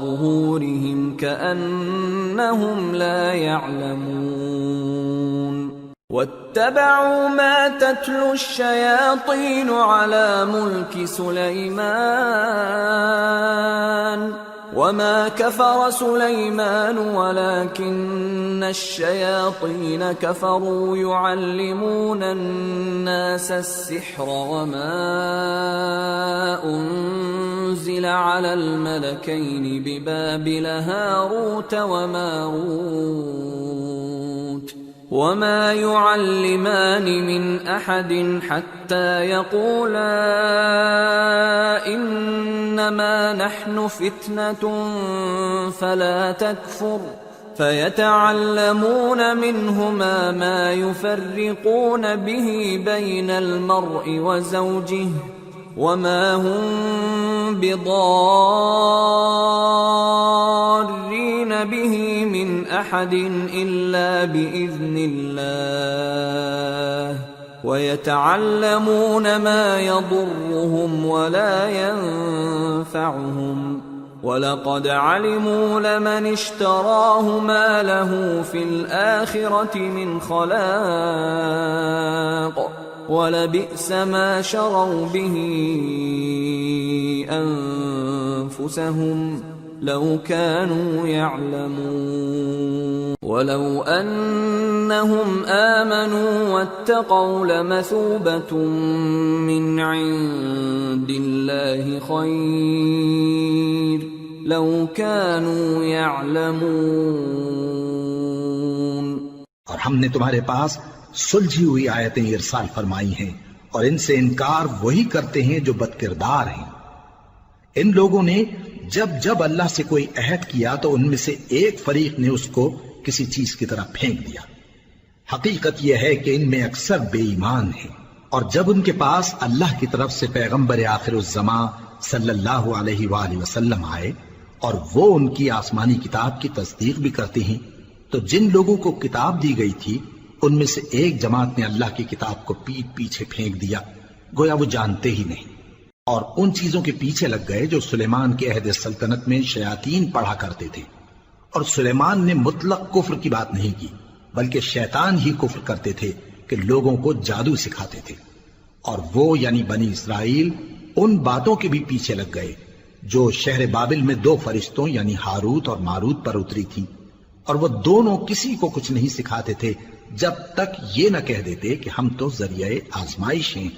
ظهورهم كأنهم لا يعلمون واتبعوا ما تتلو الشياطين على ملك سليمان وما كفر سليمان ولكن الشياطين كفروا يعلمون الناس السحر وما أنزل على الملكين ببابل هاروت وماروت وما يعلمان من أحد حتى يقولا إنما نحن فتنة فلا تكفر فيتعلمون منهما ما يفرقون به بين المرء وزوجه وما هم بضارين به من أحد إلا بإذن الله ويتعلمون ما يضرهم ولا ينفعهم وَلَقَدْ عَلِمُوا لَمَنِ اشْتَرَاهُ مَا لَهُ فِي الْآخِرَةِ مِنْ خَلَاقٍ وَلَبِئْسَ مَا شَرَوْا بِهِ أَنفُسَهُمْ لَوْ كَانُوا يَعْلَمُونَ وَلَوْ أَنَّهُمْ آمَنُوا وَاتَّقَوْا لَمَثُوبَةٌ مِّنْ عِندِ اللَّهِ خَيْرٌ لَوْ كَانُوا يَعْلَمُونَ۔ اور ہم نے تمہارے پاس سلجھی ہوئی آیتیں ارسال فرمائی ہیں اور ان سے انکار وہی کرتے ہیں جو بد کردار ہیں۔ ان لوگوں نے جب جب اللہ سے کوئی عہد کیا تو ان میں سے ایک فریق نے اس کو کسی چیز کی طرح پھینک دیا۔ حقیقت یہ ہے کہ ان میں اکثر بے ایمان ہیں، اور جب ان کے پاس اللہ کی طرف سے پیغمبر آخر الزمان صلی اللہ علیہ وآلہ وسلم آئے اور وہ ان کی آسمانی کتاب کی تصدیق بھی کرتے ہیں، تو جن لوگوں کو کتاب دی گئی تھی ان میں سے ایک جماعت نے اللہ کی کتاب کو پیٹ پیچھے پھینک دیا، گویا وہ جانتے ہی نہیں، اور ان چیزوں کے پیچھے لگ گئے جو سلیمان کے عہد سلطنت میں شیاطین پڑھا کرتے تھے۔ اور سلیمان نے مطلق کفر کی بات نہیں کی، بلکہ شیطان ہی کفر کرتے تھے کہ لوگوں کو جادو سکھاتے تھے، اور وہ یعنی بنی اسرائیل ان باتوں کے بھی پیچھے لگ گئے جو شہر بابل میں دو فرشتوں یعنی ہاروت اور ماروت پر اتری تھی، اور وہ دونوں کسی کو کچھ نہیں سکھاتے تھے جب تک یہ نہ کہہ دیتے کہ ہم تو ذریعہ آزمائش ہیں،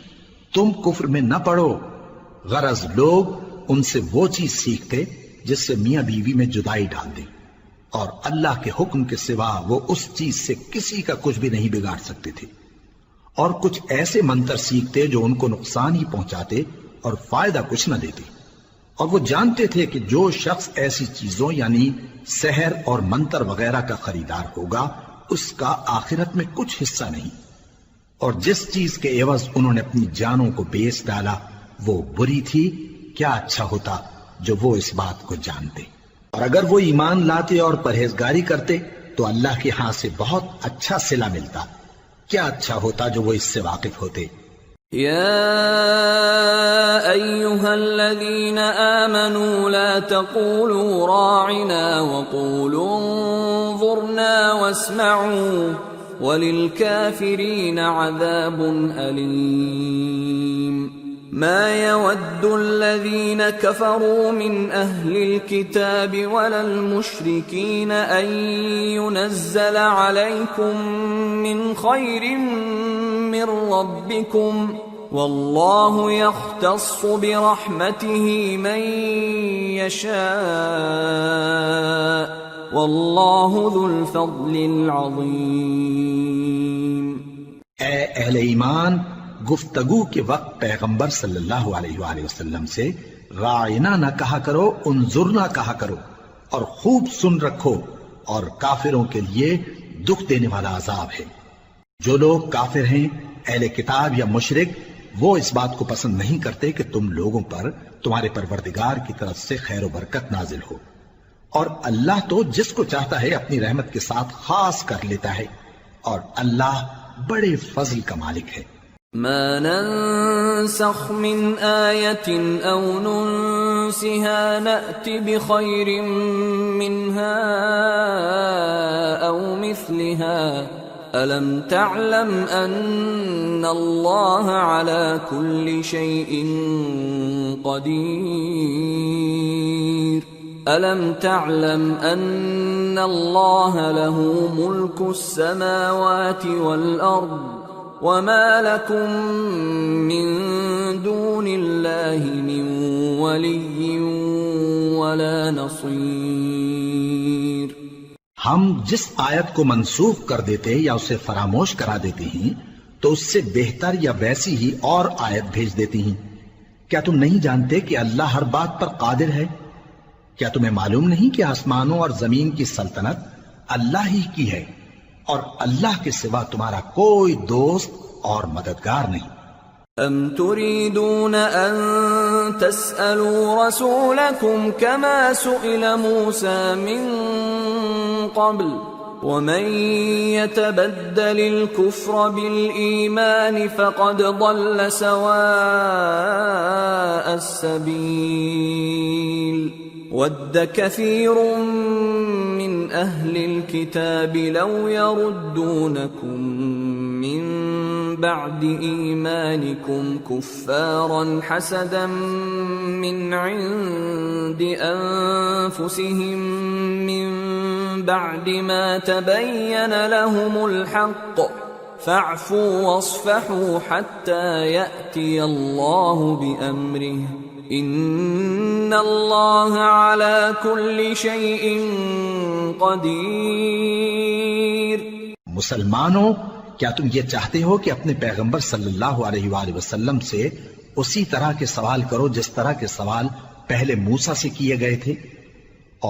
تم کفر میں نہ پڑو۔ غرض لوگ ان سے وہ چیز سیکھتے جس سے میاں بیوی میں جدائی ڈال دیں، اور اللہ کے حکم کے سوا وہ اس چیز سے کسی کا کچھ بھی نہیں بگاڑ سکتے تھے، اور کچھ ایسے منتر سیکھتے جو ان کو نقصان ہی پہنچاتے اور فائدہ کچھ نہ دیتے، اور وہ جانتے تھے کہ جو شخص ایسی چیزوں یعنی سحر اور منتر وغیرہ کا خریدار ہوگا اس کا آخرت میں کچھ حصہ نہیں، اور جس چیز کے عوض انہوں نے اپنی جانوں کو بیچ ڈالا وہ بری تھی۔ کیا اچھا ہوتا جو وہ اس بات کو جانتے، اور اگر وہ ایمان لاتے اور پرہیزگاری کرتے تو اللہ کے ہاں سے بہت اچھا صلہ ملتا۔ کیا اچھا ہوتا جو وہ اس سے واقف ہوتے۔ يا أيها الذين آمنوا لا تقولوا راعنا وقولوا انظرنا واسمعوا وللكافرين عذاب أليم ما يود الذين كفروا من أهل الكتاب ولا المشركين أن ينزل عليكم من خير من ربكم والله يختص برحمته من يشاء واللہ ذو الفضل العظیم۔ اے اہل ایمان، گفتگو کے وقت پیغمبر صلی اللہ علیہ وآلہ وسلم سے راعنا نہ کہا کرو، انظرنا کہا کرو، اور خوب سن رکھو، اور کافروں کے لیے دکھ دینے والا عذاب ہے۔ جو لوگ کافر ہیں، اہل کتاب یا مشرک، وہ اس بات کو پسند نہیں کرتے کہ تم لوگوں پر تمہارے پروردگار کی طرف سے خیر و برکت نازل ہو، اور اللہ تو جس کو چاہتا ہے اپنی رحمت کے ساتھ خاص کر لیتا ہے، اور اللہ بڑے فضل کا مالک ہے۔ ما ننسخ من آیت او ننسها نأت بخیر منها او مثلها ألم تعلم أن الله على كل شيء قدير ألم تعلم أن الله له ملك السماوات والأرض وما لكم من دون الله من ولي ولا نصير۔ ہم جس آیت کو منسوخ کر دیتے یا اسے فراموش کرا دیتے ہیں تو اس سے بہتر یا ویسی ہی اور آیت بھیج دیتی ہیں۔ کیا تم نہیں جانتے کہ اللہ ہر بات پر قادر ہے؟ کیا تمہیں معلوم نہیں کہ آسمانوں اور زمین کی سلطنت اللہ ہی کی ہے، اور اللہ کے سوا تمہارا کوئی دوست اور مددگار نہیں؟ ام تريدون ان تسألوا رسولكم كما سئل موسى من قبل ومن يتبدل الكفر بالإيمان فقد ضل سواء السبيل ود كثير من أهل الكتاب لو يردونكم من بعد إيمانكم كفارا حسدا من عند أنفسهم من بعد ما تبين لهم الحق فاعفوا واصفحوا حتى يأتي الله بأمره إن الله على كل شيء قدير۔ مسلمانوں، کیا تم یہ چاہتے ہو کہ اپنے پیغمبر صلی اللہ علیہ وآلہ وسلم سے اسی طرح کے سوال کرو جس طرح کے سوال پہلے موسیٰ سے کیے گئے تھے؟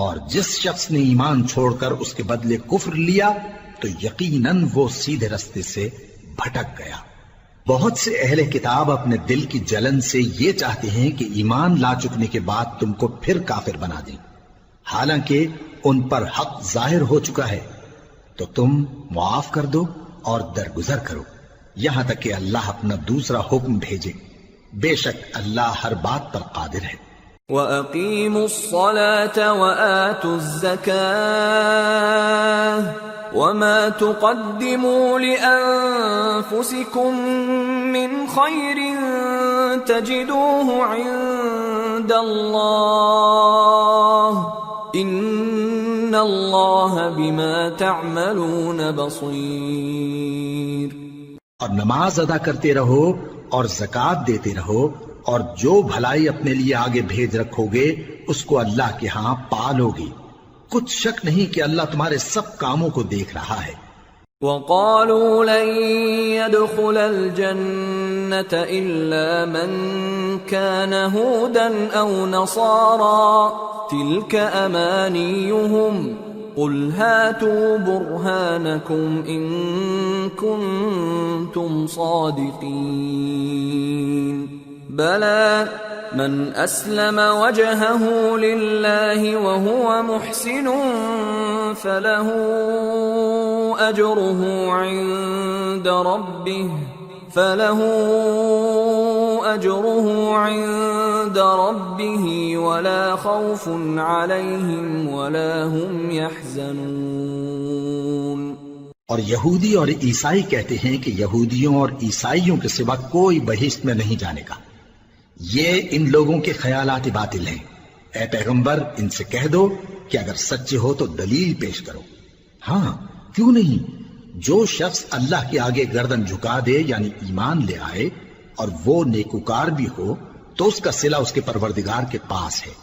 اور جس شخص نے ایمان چھوڑ کر اس کے بدلے کفر لیا تو یقیناً وہ سیدھے رستے سے بھٹک گیا۔ بہت سے اہل کتاب اپنے دل کی جلن سے یہ چاہتے ہیں کہ ایمان لا چکنے کے بعد تم کو پھر کافر بنا دیں، حالانکہ ان پر حق ظاہر ہو چکا ہے۔ تو تم معاف کر دو اور درگزر کرو یہاں تک کہ اللہ اپنا دوسرا حکم بھیجے، بے شک اللہ ہر بات پر قادر ہے۔ وَأَقِيمُوا الصَّلَاةَ وَآتُوا الزَّكَاةَ وَمَا تُقَدِّمُوا لِأَنفُسِكُم مِّنْ خَيْرٍ تَجِدُوهُ عِندَ اللَّهِ إِنَّ اللَّهَ بِمَا تَعْمَلُونَ بَصِيرٌ۔ اور نماز ادا کرتے رہو اور زکوٰۃ دیتے رہو، اور جو بھلائی اپنے لیے آگے بھیج رکھو گے اس کو اللہ کے ہاں پالو گے۔ کچھ شک نہیں کہ اللہ تمہارے سب کاموں کو دیکھ رہا ہے۔ وَقَالُوا لَن يَدْخُلَ الْجَنَّةَ إِلَّا مَن كَانَ هُودًا أَوْ نَصَارَىٰ تِلْكَ أَمَانِيُّهُمْ قُلْ هَاتُوا بُرْهَانَكُمْ إِن كُنتُمْ صَادِقِينَ بَلَىٰ مَنْ أَسْلَمَ وَجْهَهُ لِلَّهِ وَهُوَ مُحْسِنٌ فَلَهُ أَجْرُهُ عِندَ رَبِّهِ أجره عند ربه ولا خوف عليهم ولا هم يحزنون۔ اور یہودی اور عیسائی کہتے ہیں کہ یہودیوں اور عیسائیوں کے سوا کوئی بہشت میں نہیں جانے کا۔ یہ ان لوگوں کے خیالات باطل ہیں۔ اے پیغمبر ان سے کہہ دو کہ اگر سچے ہو تو دلیل پیش کرو۔ ہاں کیوں نہیں، جو شخص اللہ کے آگے گردن جھکا دے یعنی ایمان لے آئے اور وہ نیکوکار بھی ہو تو اس کا صلہ اس کے پروردگار کے پاس ہے،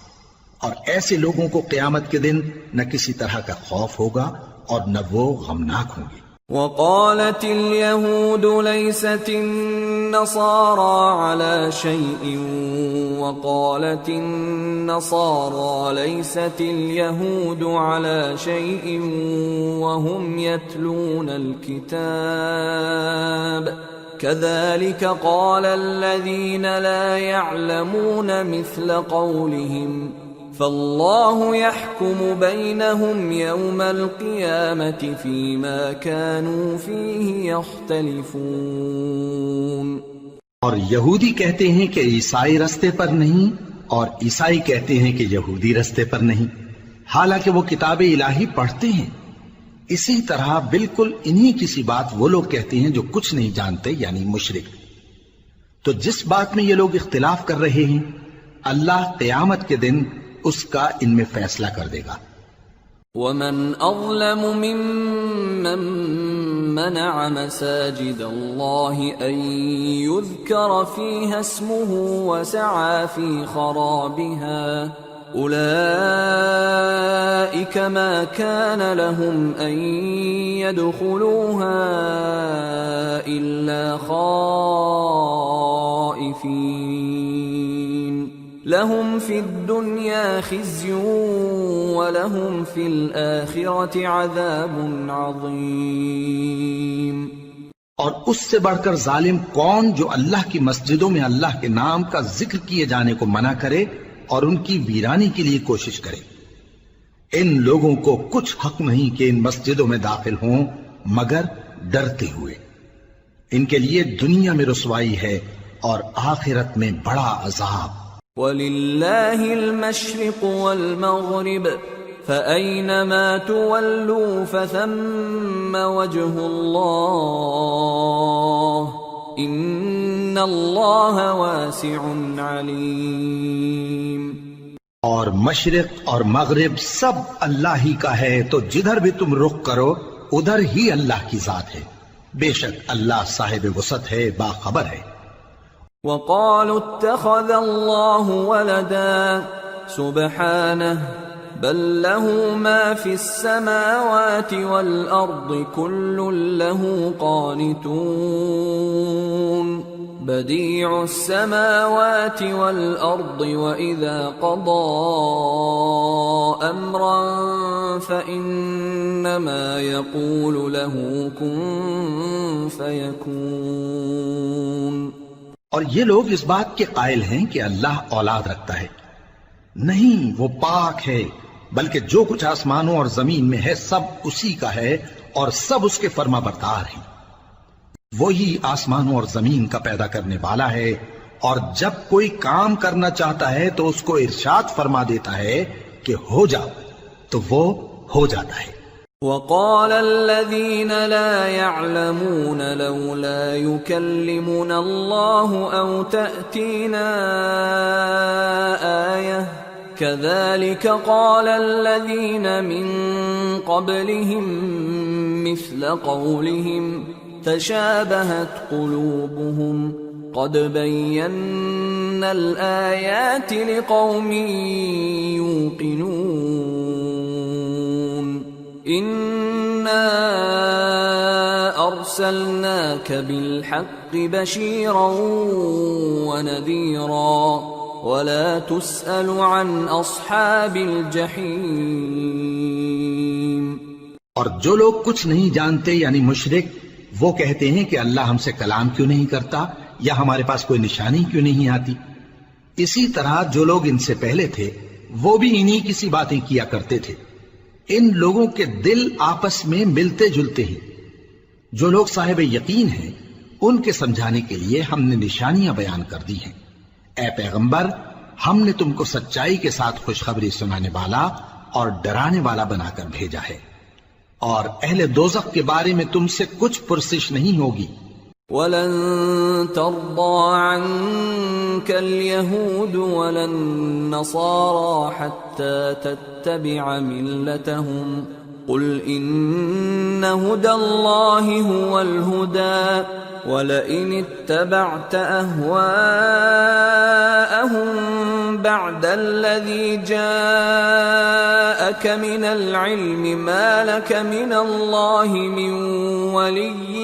اور ایسے لوگوں کو قیامت کے دن نہ کسی طرح کا خوف ہوگا اور نہ وہ غمناک ہوں گے۔ وقالت اليهود ليست النصارى على شيء وقالت النصارى ليست اليهود على شيء وهم يتلون الكتاب كذلك قال الذين لا يعلمون مثل قولهم فالله يحكم بينهم يوم القيامة فيما كانوا فيه يختلفون۔ اور یہودی کہتے ہیں کہ عیسائی رستے پر نہیں، اور عیسائی کہتے ہیں کہ یہودی رستے پر نہیں، حالانکہ وہ کتاب الہی پڑھتے ہیں۔ اسی طرح بالکل انہی کسی بات وہ لوگ کہتے ہیں جو کچھ نہیں جانتے یعنی مشرک۔ تو جس بات میں یہ لوگ اختلاف کر رہے ہیں اللہ قیامت کے دن اس کا ان میں فیصلہ کر دے گا۔ وَمَنْ أَظْلَمُ مِمَّنْ مَنَعَ مَسَاجِدَ اللَّهِ أَنْ يُذْكَرَ فِيهَا اسْمُهُ وَسَعَى فِي خَرَابِهَا أُولَئِكَ مَا كَانَ لَهُمْ أَنْ يَدْخُلُوهَا إِلَّا خَائِفِينَ لَهُمْ فِي الدُّنْيَا خِزْيٌ وَلَهُمْ فِي الْآخِرَةِ عَذَابٌ عَظِيمٌ۔ اور اس سے بڑھ کر ظالم کون جو اللہ کی مسجدوں میں اللہ کے نام کا ذکر کیے جانے کو منع کرے اور ان کی ویرانی کے لیے کوشش کرے۔ ان لوگوں کو کچھ حق نہیں کہ ان مسجدوں میں داخل ہوں مگر ڈرتے ہوئے۔ ان کے لیے دنیا میں رسوائی ہے اور آخرت میں بڑا عذاب۔ وَلِلَّهِ الْمَشْرِقُ وَالْمَغْرِبُ فَأَيْنَمَا تُوَلُّوا فَثَمَّ وَجْهُ اللَّهِ إِنَّ اللَّهَ وَاسِعٌ عَلِيمٌ۔ اور مشرق اور مغرب سب اللہ ہی کا ہے، تو جدھر بھی تم رخ کرو ادھر ہی اللہ کی ذات ہے، بے شک اللہ صاحب وسعت ہے، باخبر ہے۔ وَقَالُوا اتَّخَذَ اللَّهُ وَلَدًا سُبْحَانَهُ بَل لَّهُ مَا فِي السَّمَاوَاتِ وَالْأَرْضِ كُلٌّ لَّهُ قَانِتُونَ بَدِيعُ السَّمَاوَاتِ وَالْأَرْضِ وَإِذَا قَضَى أَمْرًا فَإِنَّمَا يَقُولُ لَهُ كُن فَيَكُونُ۔ اور یہ لوگ اس بات کے قائل ہیں کہ اللہ اولاد رکھتا ہے، نہیں، وہ پاک ہے، بلکہ جو کچھ آسمانوں اور زمین میں ہے سب اسی کا ہے اور سب اس کے فرما بردار ہیں۔ وہی آسمانوں اور زمین کا پیدا کرنے والا ہے، اور جب کوئی کام کرنا چاہتا ہے تو اس کو ارشاد فرما دیتا ہے کہ ہو جاؤ، تو وہ ہو جاتا ہے۔ وَقَالَ الَّذِينَ لَا يَعْلَمُونَ لَوْلَا يُكَلِّمُنَا اللَّهُ أَوْ تَأْتِينَا آيَةٌ كَذَلِكَ قَالَ الَّذِينَ مِن قَبْلِهِم مِّثْلَ قَوْلِهِمْ تَشَابَهَتْ قُلُوبُهُمْ قَدْ بَيَّنَّا الْآيَاتِ لِقَوْمٍ يُوقِنُونَ إِنَّا أَرْسَلْنَاكَ بِالْحَقِّ بَشِيرًا وَنَذِيرًا وَلَا تُسْأَلُ عَنْ أَصْحَابِ الْجَحِيمِ۔ اور جو لوگ کچھ نہیں جانتے یعنی مشرک، وہ کہتے ہیں کہ اللہ ہم سے کلام کیوں نہیں کرتا یا ہمارے پاس کوئی نشانی کیوں نہیں آتی۔ اسی طرح جو لوگ ان سے پہلے تھے وہ بھی انہی کسی باتیں کیا کرتے تھے۔ ان لوگوں کے دل آپس میں ملتے جلتے ہیں۔ جو لوگ صاحب یقین ہیں ان کے سمجھانے کے لیے ہم نے نشانیاں بیان کر دی ہیں۔ اے پیغمبر، ہم نے تم کو سچائی کے ساتھ خوشخبری سنانے والا اور ڈرانے والا بنا کر بھیجا ہے، اور اہل دوزخ کے بارے میں تم سے کچھ پرسش نہیں ہوگی۔ وَلَن تَرْضَىٰ عَنكَ الْيَهُودُ وَلَا النَّصَارَىٰ حَتَّىٰ تَتَّبِعَ مِلَّتَهُمْ قُلْ إِنَّ هُدَى اللَّهِ هُوَ الْهُدَىٰ وَلَئِنِ اتَّبَعْتَ أَهْوَاءَهُم بَعْدَ الَّذِي جَاءَكَ مِنَ الْعِلْمِ مَا لَكَ مِنَ اللَّهِ مِن وَلِيٍّ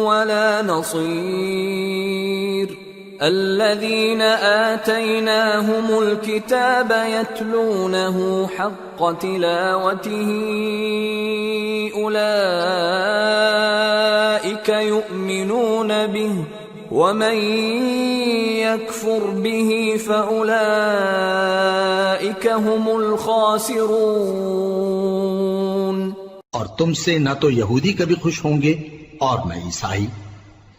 وَلَا نَصِيرٍ الَّذِينَ آتَيْنَاهُمُ الْكِتَابَ يَتْلُونَهُ حَقَّ تِلَاوَتِهِ أُولَئِكَ يُؤْمِنُونَ بِهِ وَمَن يَكْفُرْ بِهِ فَأُولَئِكَ هُمُ الْخَاسِرُونَ۔ اور تم سے نہ تو یہودی کبھی خوش ہوں گے اور نہ عیسائی،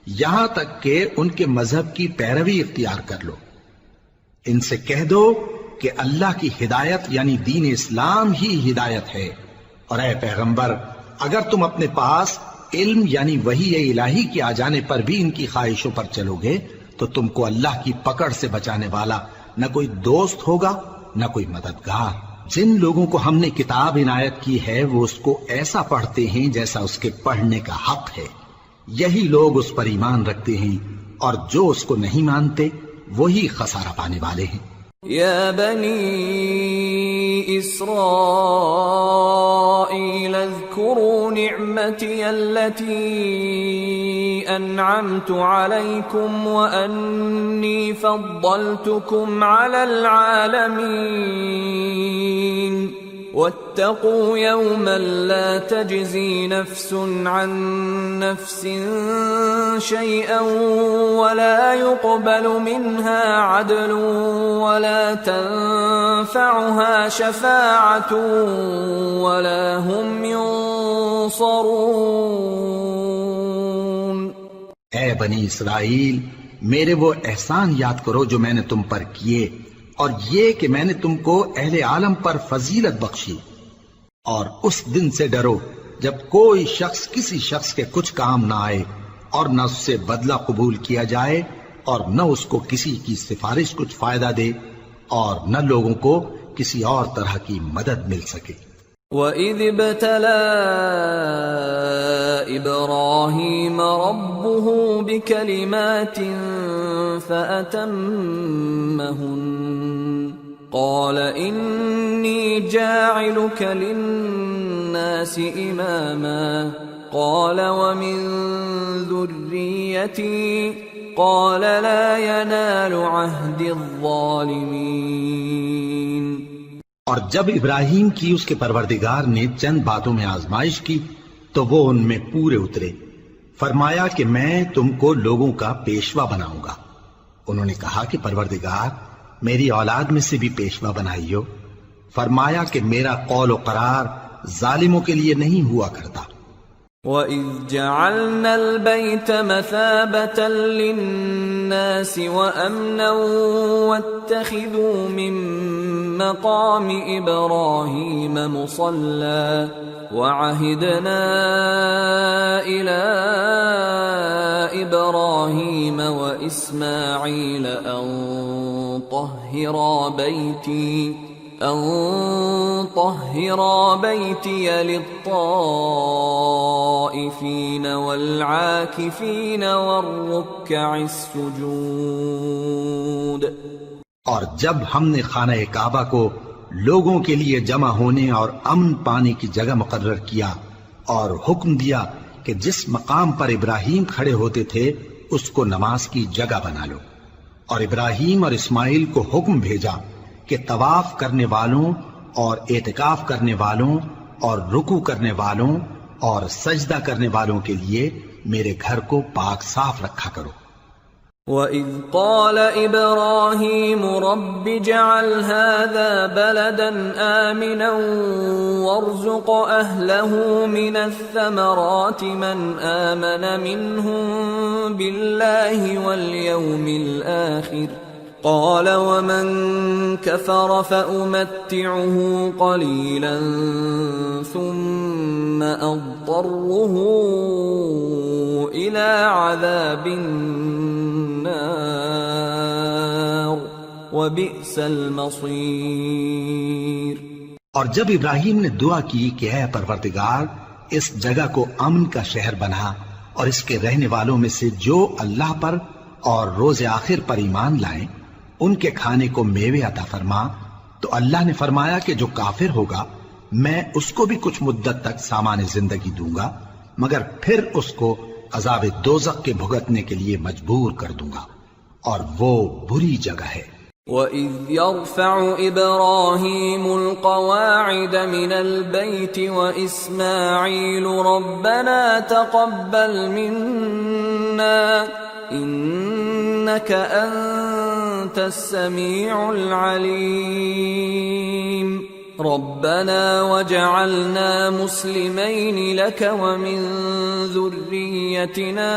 یہاں تک کہ ان کے مذہب کی پیروی اختیار کر لو۔ ان سے کہہ دو کہ اللہ کی ہدایت یعنی دین اسلام ہی ہدایت ہے، اور اے پیغمبر اگر تم اپنے پاس علم یعنی وحی الہی کے آ جانے پر بھی ان کی خواہشوں پر چلو گے تو تم کو اللہ کی پکڑ سے بچانے والا نہ کوئی دوست ہوگا نہ کوئی مددگار۔ جن لوگوں کو ہم نے کتاب عنایت کی ہے وہ اس کو ایسا پڑھتے ہیں جیسا اس کے پڑھنے کا حق ہے، یہی لوگ اس پر ایمان رکھتے ہیں، اور جو اس کو نہیں مانتے وہی خسارہ پانے والے ہیں۔ یا بنی اسرائیل اذکروا نعمتی التي انعمت علیکم وانی فضلتکم علی العالمین واتقوا يوما لا تجزي نفس عن نفس شيئا ولا يقبل منها عدل ولا تنفعها شفاعة ولا هم ينصرون۔ اے بنی اسرائیل، میرے وہ احسان یاد کرو جو میں نے تم پر کیے، اور یہ کہ میں نے تم کو اہل عالم پر فضیلت بخشی، اور اس دن سے ڈرو جب کوئی شخص کسی شخص کے کچھ کام نہ آئے، اور نہ اس سے بدلہ قبول کیا جائے، اور نہ اس کو کسی کی سفارش کچھ فائدہ دے، اور نہ لوگوں کو کسی اور طرح کی مدد مل سکے۔ وَإِذِ ابْتَلَىٰ إِبْرَاهِيمَ رَبُّهُ بِكَلِمَاتٍ فَأَتَمَّهُنَّ قَالَ إِنِّي جَاعِلُكَ لِلنَّاسِ إِمَامًا قَالَ وَمِن ذُرِّيَّتِي قَالَ لَا يَنَالُ عَهْدِ الظَّالِمِينَ۔ اور جب ابراہیم کی اس کے پروردگار نے چند باتوں میں آزمائش کی تو وہ ان میں پورے اترے۔ فرمایا کہ میں تم کو لوگوں کا پیشوا بناؤں گا۔ انہوں نے کہا کہ پروردگار میری اولاد میں سے بھی پیشوا بنائیو۔ فرمایا کہ میرا قول و قرار ظالموں کے لیے نہیں ہوا کرتا۔ وَإِذْ جَعَلْنَا الْبَيْتَ مَثَابَةً لِلنَّاسِ وَأَمْنًا وَاتَّخِذُوا مِن مَّقَامِ إِبْرَاهِيمَ مُصَلًّى وَعَهِدْنَا إِلَىٰ إِبْرَاهِيمَ وَإِسْمَاعِيلَ أَن طَهِّرَا بَيْتِيَ لِلطَّائِفِينَ وَالْعَاكِفِينَ وَالرُّكَّعِ السُّجُودِ۔ اور جب ہم نے خانہ کعبہ کو لوگوں کے لیے جمع ہونے اور امن پانے کی جگہ مقرر کیا، اور حکم دیا کہ جس مقام پر ابراہیم کھڑے ہوتے تھے اس کو نماز کی جگہ بنا لو، اور ابراہیم اور اسماعیل کو حکم بھیجا کہ طواف کرنے والوں اور اعتکاف کرنے والوں اور رکوع کرنے والوں اور سجدہ کرنے والوں کے لیے میرے گھر کو پاک صاف رکھا کرو۔ وَإِذْ قَالَ إِبْرَاهِيمُ رَبِّ اجْعَلْ هَذَا بَلَدًا آمِنًا وَارْزُقْ أَهْلَهُ مِنَ الثَّمَرَاتِ مَنْ آمَنَ مِنْهُمْ بِاللَّهِ وَالْيَوْمِ الْآخِرِ قَالَ وَمَنْ كَفَرَ فَأُمَتِّعُهُ قَلِيلًا ثُمَّ أَضْطَرُّهُ إِلَى عَذَابِ النَّارِ وَبِئْسَ الْمَصِيرُ۔ اور جب ابراہیم نے دعا کی کہ اے پروردگار اس جگہ کو امن کا شہر بنا اور اس کے رہنے والوں میں سے جو اللہ پر اور روز آخر پر ایمان لائیں ان کے کھانے کو میوے عطا فرما، تو اللہ نے فرمایا کہ جو کافر ہوگا میں اس کو بھی کچھ مدت تک سامان زندگی دوں گا، مگر پھر اس کو عذاب دوزخ کے بھگتنے کے لیے مجبور کر دوں گا، اور وہ بری جگہ ہے۔ وَإِذْ يَرْفَعُ إِبْرَاهِيمُ الْقَوَاعِدَ مِنَ الْبَيْتِ وَإِسْمَاعِيلُ رَبَّنَا تَقَبَّلْ مِنَّا إِنَّكَ أَنْتَ السَّمِيعُ الْعَلِيمُ رَبَّنَا وَاجْعَلْنَا مُسْلِمَيْنِ لَكَ وَمِنْ ذُرِّيَّتِنَا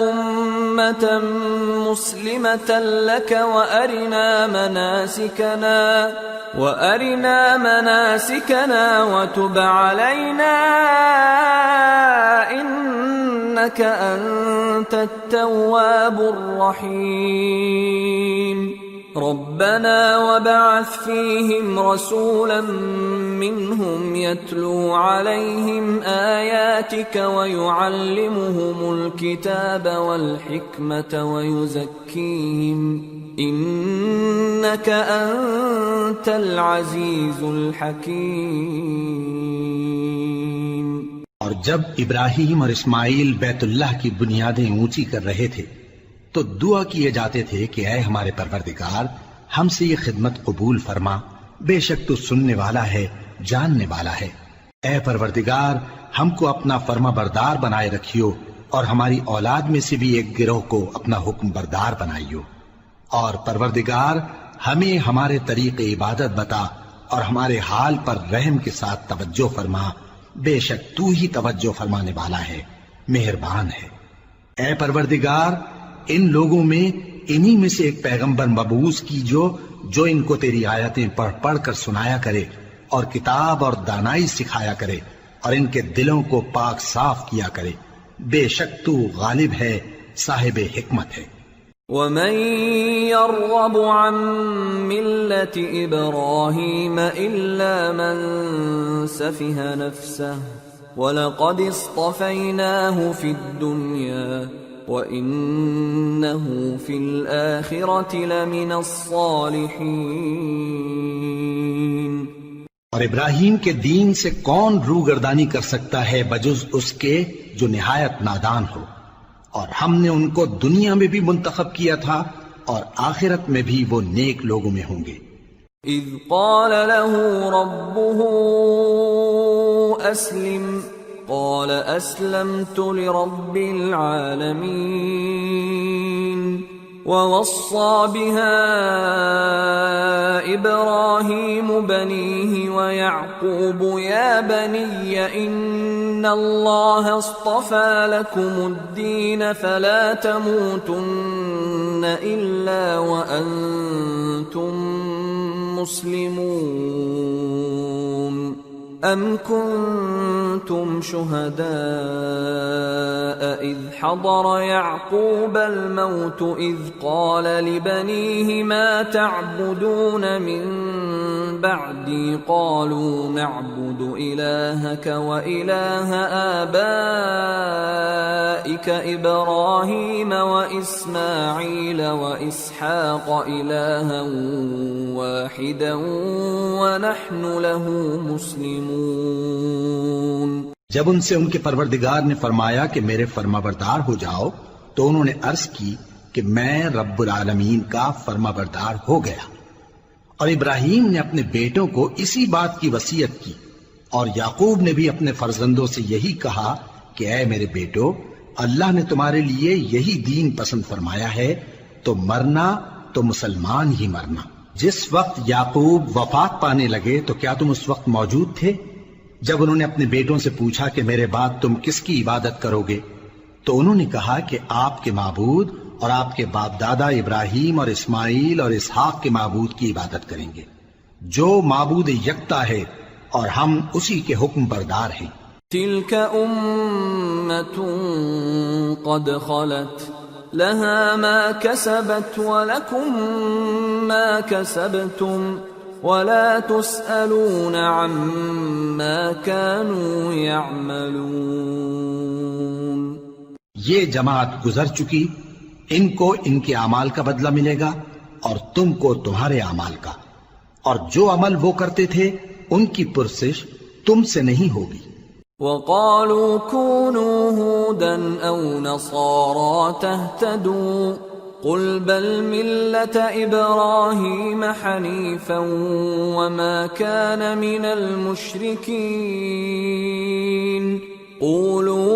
أُمَّةً مُسْلِمَةً لَكَ وَأَرِنَا مَنَاسِكَنَا وَتُبْ عَلَيْنَا إِنَّكَ أَنْتَ التَّوَّابُ الرَّحِيمُ رَبَّنَا وَابْعَثْ فِيهِمْ رَسُولًا مِّنْهُمْ يَتْلُو عَلَيْهِمْ آيَاتِكَ وَيُعَلِّمُهُمُ الْكِتَابَ وَالْحِكْمَةَ وَيُزَكِّيهِمْ إِنَّكَ أَنْتَ الْعَزِيزُ الْحَكِيمُ۔ اور جب ابراہیم اور اسماعیل بیت اللہ کی بنیادیں اونچی کر رہے تھے تو دعا کیے جاتے تھے کہ اے ہمارے پروردگار ہم سے یہ خدمت قبول فرما، بے شک تو سننے والا ہے، جاننے والا ہے۔ اے پروردگار ہم کو اپنا فرما بردار بنائے رکھیو اور ہماری اولاد میں سے بھی ایک گروہ کو اپنا حکم بردار بنائیو، اور پروردگار ہمیں ہمارے طریق عبادت بتا اور ہمارے حال پر رحم کے ساتھ توجہ فرما، بے شک تو ہی توجہ فرمانے والا ہے، مہربان ہے۔ اے پروردگار ان لوگوں میں انہی میں سے ایک پیغمبر مبعوث کی جو ان کو تیری آیتیں پڑھ پڑھ کر سنایا کرے اور کتاب اور دانائی سکھایا کرے اور ان کے دلوں کو پاک صاف کیا کرے، بے شک تو غالب ہے، صاحب حکمت ہے۔ وَمَن يَرْغَبُ عَن مِّلَّةِ إِبْرَاهِيمَ إِلَّا مَن سَفِهَ نَفْسَهُ وَلَقَدِ اصْطَفَيْنَاهُ فِي الدُّنْيَا وَإِنَّهُ فِي الْآخِرَةِ لَمِنَ الصَّالِحِينَ۔ اور ابراہیم کے دین سے کون روگردانی کر سکتا ہے بجز اس کے جو نہایت نادان ہو، اور ہم نے ان کو دنیا میں بھی منتخب کیا تھا اور آخرت میں بھی وہ نیک لوگوں میں ہوں گے۔ اذ قال له ربه اسلم قال اسلمت لرب العالمين ووصى بها ابراهيم بنيه ويعقوب يا بني ان الله اصطفى لكم الدين فلا تموتن الا وانتم مسلمون ام كنتم شهداء اذ حضر يعقوب الموت اذ قال لبنيه ما تعبدون من بعدي قالوا نعبد الهك واله آبائك ابراهيم واسماعيل واسحاق الها واحدا ونحن له مسلمون۔ جب ان سے ان کے پروردگار نے فرمایا کہ میرے فرما بردار ہو جاؤ تو انہوں نے عرض کی کہ میں رب العالمین کا فرما بردار ہو گیا، اور ابراہیم نے اپنے بیٹوں کو اسی بات کی وصیت کی، اور یعقوب نے بھی اپنے فرزندوں سے یہی کہا کہ اے میرے بیٹو اللہ نے تمہارے لیے یہی دین پسند فرمایا ہے، تو مرنا تو مسلمان ہی مرنا۔ جس وقت یعقوب وفات پانے لگے تو کیا تم اس وقت موجود تھے جب انہوں نے اپنے بیٹوں سے پوچھا کہ میرے بعد تم کس کی عبادت کرو گے؟ تو انہوں نے کہا کہ آپ کے معبود اور آپ کے باپ دادا ابراہیم اور اسماعیل اور اسحاق کے معبود کی عبادت کریں گے، جو معبود یکتا ہے اور ہم اسی کے حکم بردار ہیں۔ تلك أمة قد خلت لها ما كسبت ولكم ما كسبتم ولا تسألون عما كانوا يعملون۔ یہ جماعت گزر چکی، ان کو ان کے اعمال کا بدلہ ملے گا اور تم کو تمہارے اعمال کا، اور جو عمل وہ کرتے تھے ان کی پرسش تم سے نہیں ہوگی۔ وقالوا كونوا هودا أو نصارى تهتدوا قل بل ملة إبراهيم حنيفا وما كان من المشركين قولوا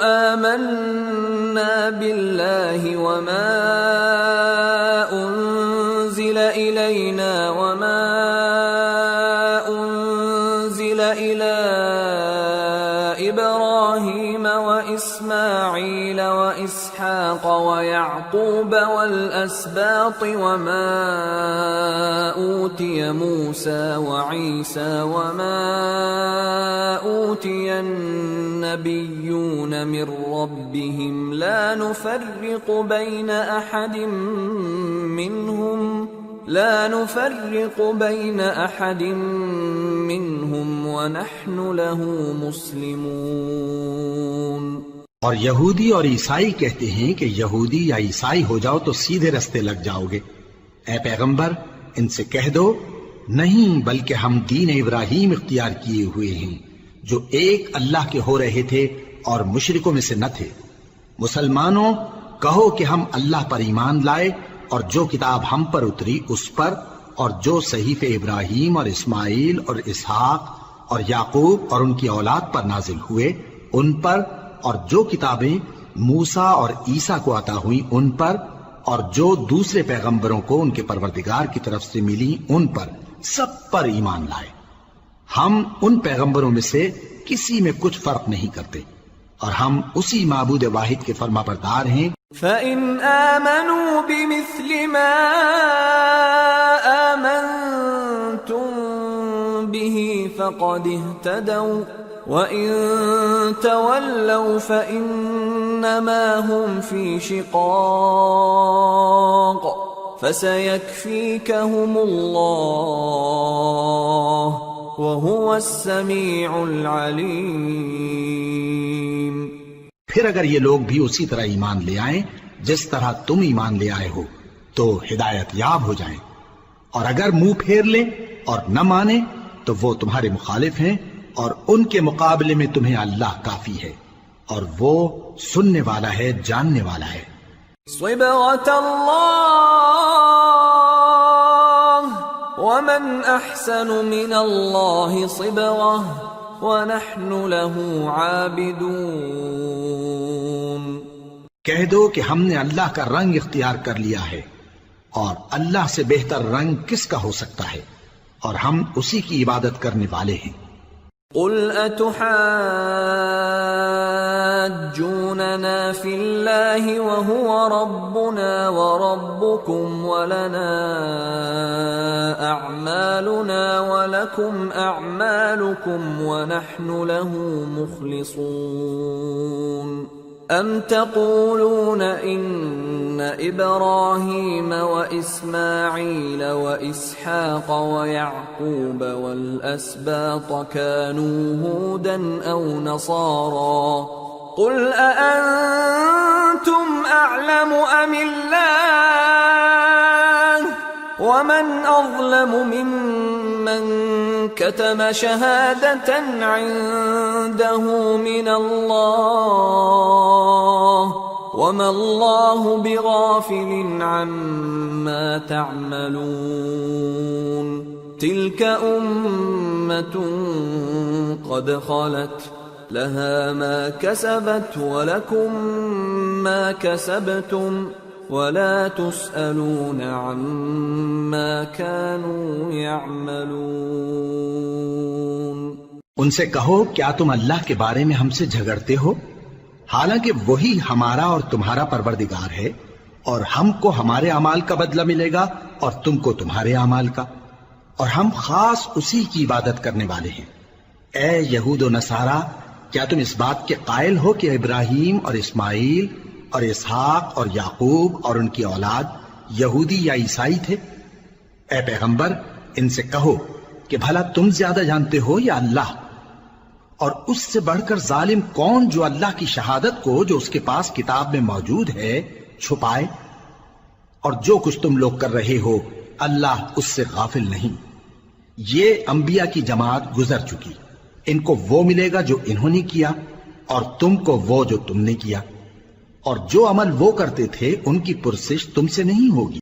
آمنا بالله وما أنزل إلينا وما أنزل إلى إبراهيم وإسماعيل وإسحاق ويعقوب والأسباط وما أوتي موسى وعيسى وما أوتي النبيون من ربهم لا نفرق بين أحد منهم ونحن له مسلمون۔ اور یہودی اور عیسائی کہتے ہیں کہ یہودی یا عیسائی ہو جاؤ تو سیدھے رستے لگ جاؤ گے۔ اے پیغمبر ان سے کہہ دو نہیں، بلکہ ہم دین ابراہیم اختیار کیے ہوئے ہیں جو ایک اللہ کے ہو رہے تھے اور مشرکوں میں سے نہ تھے۔ مسلمانوں کہو کہ ہم اللہ پر ایمان لائے اور جو کتاب ہم پر اتری اس پر، اور جو صحیفے ابراہیم اور اسماعیل اور اسحاق اور یعقوب اور ان کی اولاد پر نازل ہوئے ان پر، اور جو کتابیں موسیٰ اور عیسیٰ کو عطا ہوئیں ان پر، اور جو دوسرے پیغمبروں کو ان کے پروردگار کی طرف سے ملی ان پر، سب پر ایمان لائے۔ ہم ان پیغمبروں میں سے کسی میں کچھ فرق نہیں کرتے، اور ہم اسی معبود واحد کے فرما بردار ہیں۔ فَإِنْ آمَنُوا بِمِثْلِ مَا آمَنْتُمْ بِهِ فَقَدِ اهْتَدَوْا وَإِنْ تَوَلَّوْا فَإِنَّمَا هُمْ فِي شِقَاقٍ فَسَيَكْفِيكَهُمُ اللَّهُ وَهُوَ السَّمِيعُ الْعَلِيمُ۔ پھر اگر یہ لوگ بھی اسی طرح ایمان لے آئیں جس طرح تم ایمان لے آئے ہو تو ہدایت یاب ہو جائیں، اور اگر منہ پھیر لیں اور نہ مانیں تو وہ تمہارے مخالف ہیں، اور ان کے مقابلے میں تمہیں اللہ کافی ہے، اور وہ سننے والا ہے، جاننے والا ہے۔ صبغة الله ومن أحسن من الله صبغة وَنَحْنُ لَهُ عَابِدُونَ۔ کہہ دو کہ ہم نے اللہ کا رنگ اختیار کر لیا ہے، اور اللہ سے بہتر رنگ کس کا ہو سکتا ہے، اور ہم اسی کی عبادت کرنے والے ہیں۔ قُلْ أَتُحَاجُّونَنَا فِي اللَّهِ وَهُوَ رَبُّنَا وَرَبُّكُمْ وَلَنَا أَعْمَالُنَا وَلَكُمْ أَعْمَالُكُمْ وَنَحْنُ لَهُ مُخْلِصُونَ۔ أَمْ تَقُولُونَ إِنَّ إِبْرَاهِيمَ وَإِسْمَاعِيلَ وَإِسْحَاقَ وَيَعْقُوبَ وَالْأَسْبَاطَ كَانُوا هُودًا أَوْ نَصَارَى قُلْ أَأَنْتُمْ أَعْلَمُ أَمِ اللَّهُ وَمَنْ أَظْلَمُ مِمَّنْ كَتَمَ شَهَادَةً عِنْدَهُ مِنَ اللَّهِ وَمَا اللَّهُ بِغَافِلٍ عَمَّا تَعْمَلُونَ تِلْكَ أُمَّةٌ قَدْ خَلَتْ لها ما كسبت ولكم ما كسبتم ولا تسألون عما كانوا يعملون۔ ان سے کہو کیا تم اللہ کے بارے میں ہم سے جھگڑتے ہو، حالانکہ وہی ہمارا اور تمہارا پروردگار ہے، اور ہم کو ہمارے اعمال کا بدلہ ملے گا اور تم کو تمہارے اعمال کا، اور ہم خاص اسی کی عبادت کرنے والے ہیں۔ اے یہود و نصارا، کیا تم اس بات کے قائل ہو کہ ابراہیم اور اسماعیل اور اسحاق اور یعقوب اور ان کی اولاد یہودی یا عیسائی تھے؟ اے پیغمبر، ان سے کہو کہ بھلا تم زیادہ جانتے ہو یا اللہ؟ اور اس سے بڑھ کر ظالم کون جو اللہ کی شہادت کو جو اس کے پاس کتاب میں موجود ہے چھپائے؟ اور جو کچھ تم لوگ کر رہے ہو اللہ اس سے غافل نہیں۔ یہ انبیاء کی جماعت گزر چکی، ان کو وہ ملے گا جو انہوں نے کیا، اور تم کو وہ جو تم نے کیا، اور جو عمل وہ کرتے تھے ان کی پرسش تم سے نہیں ہوگی۔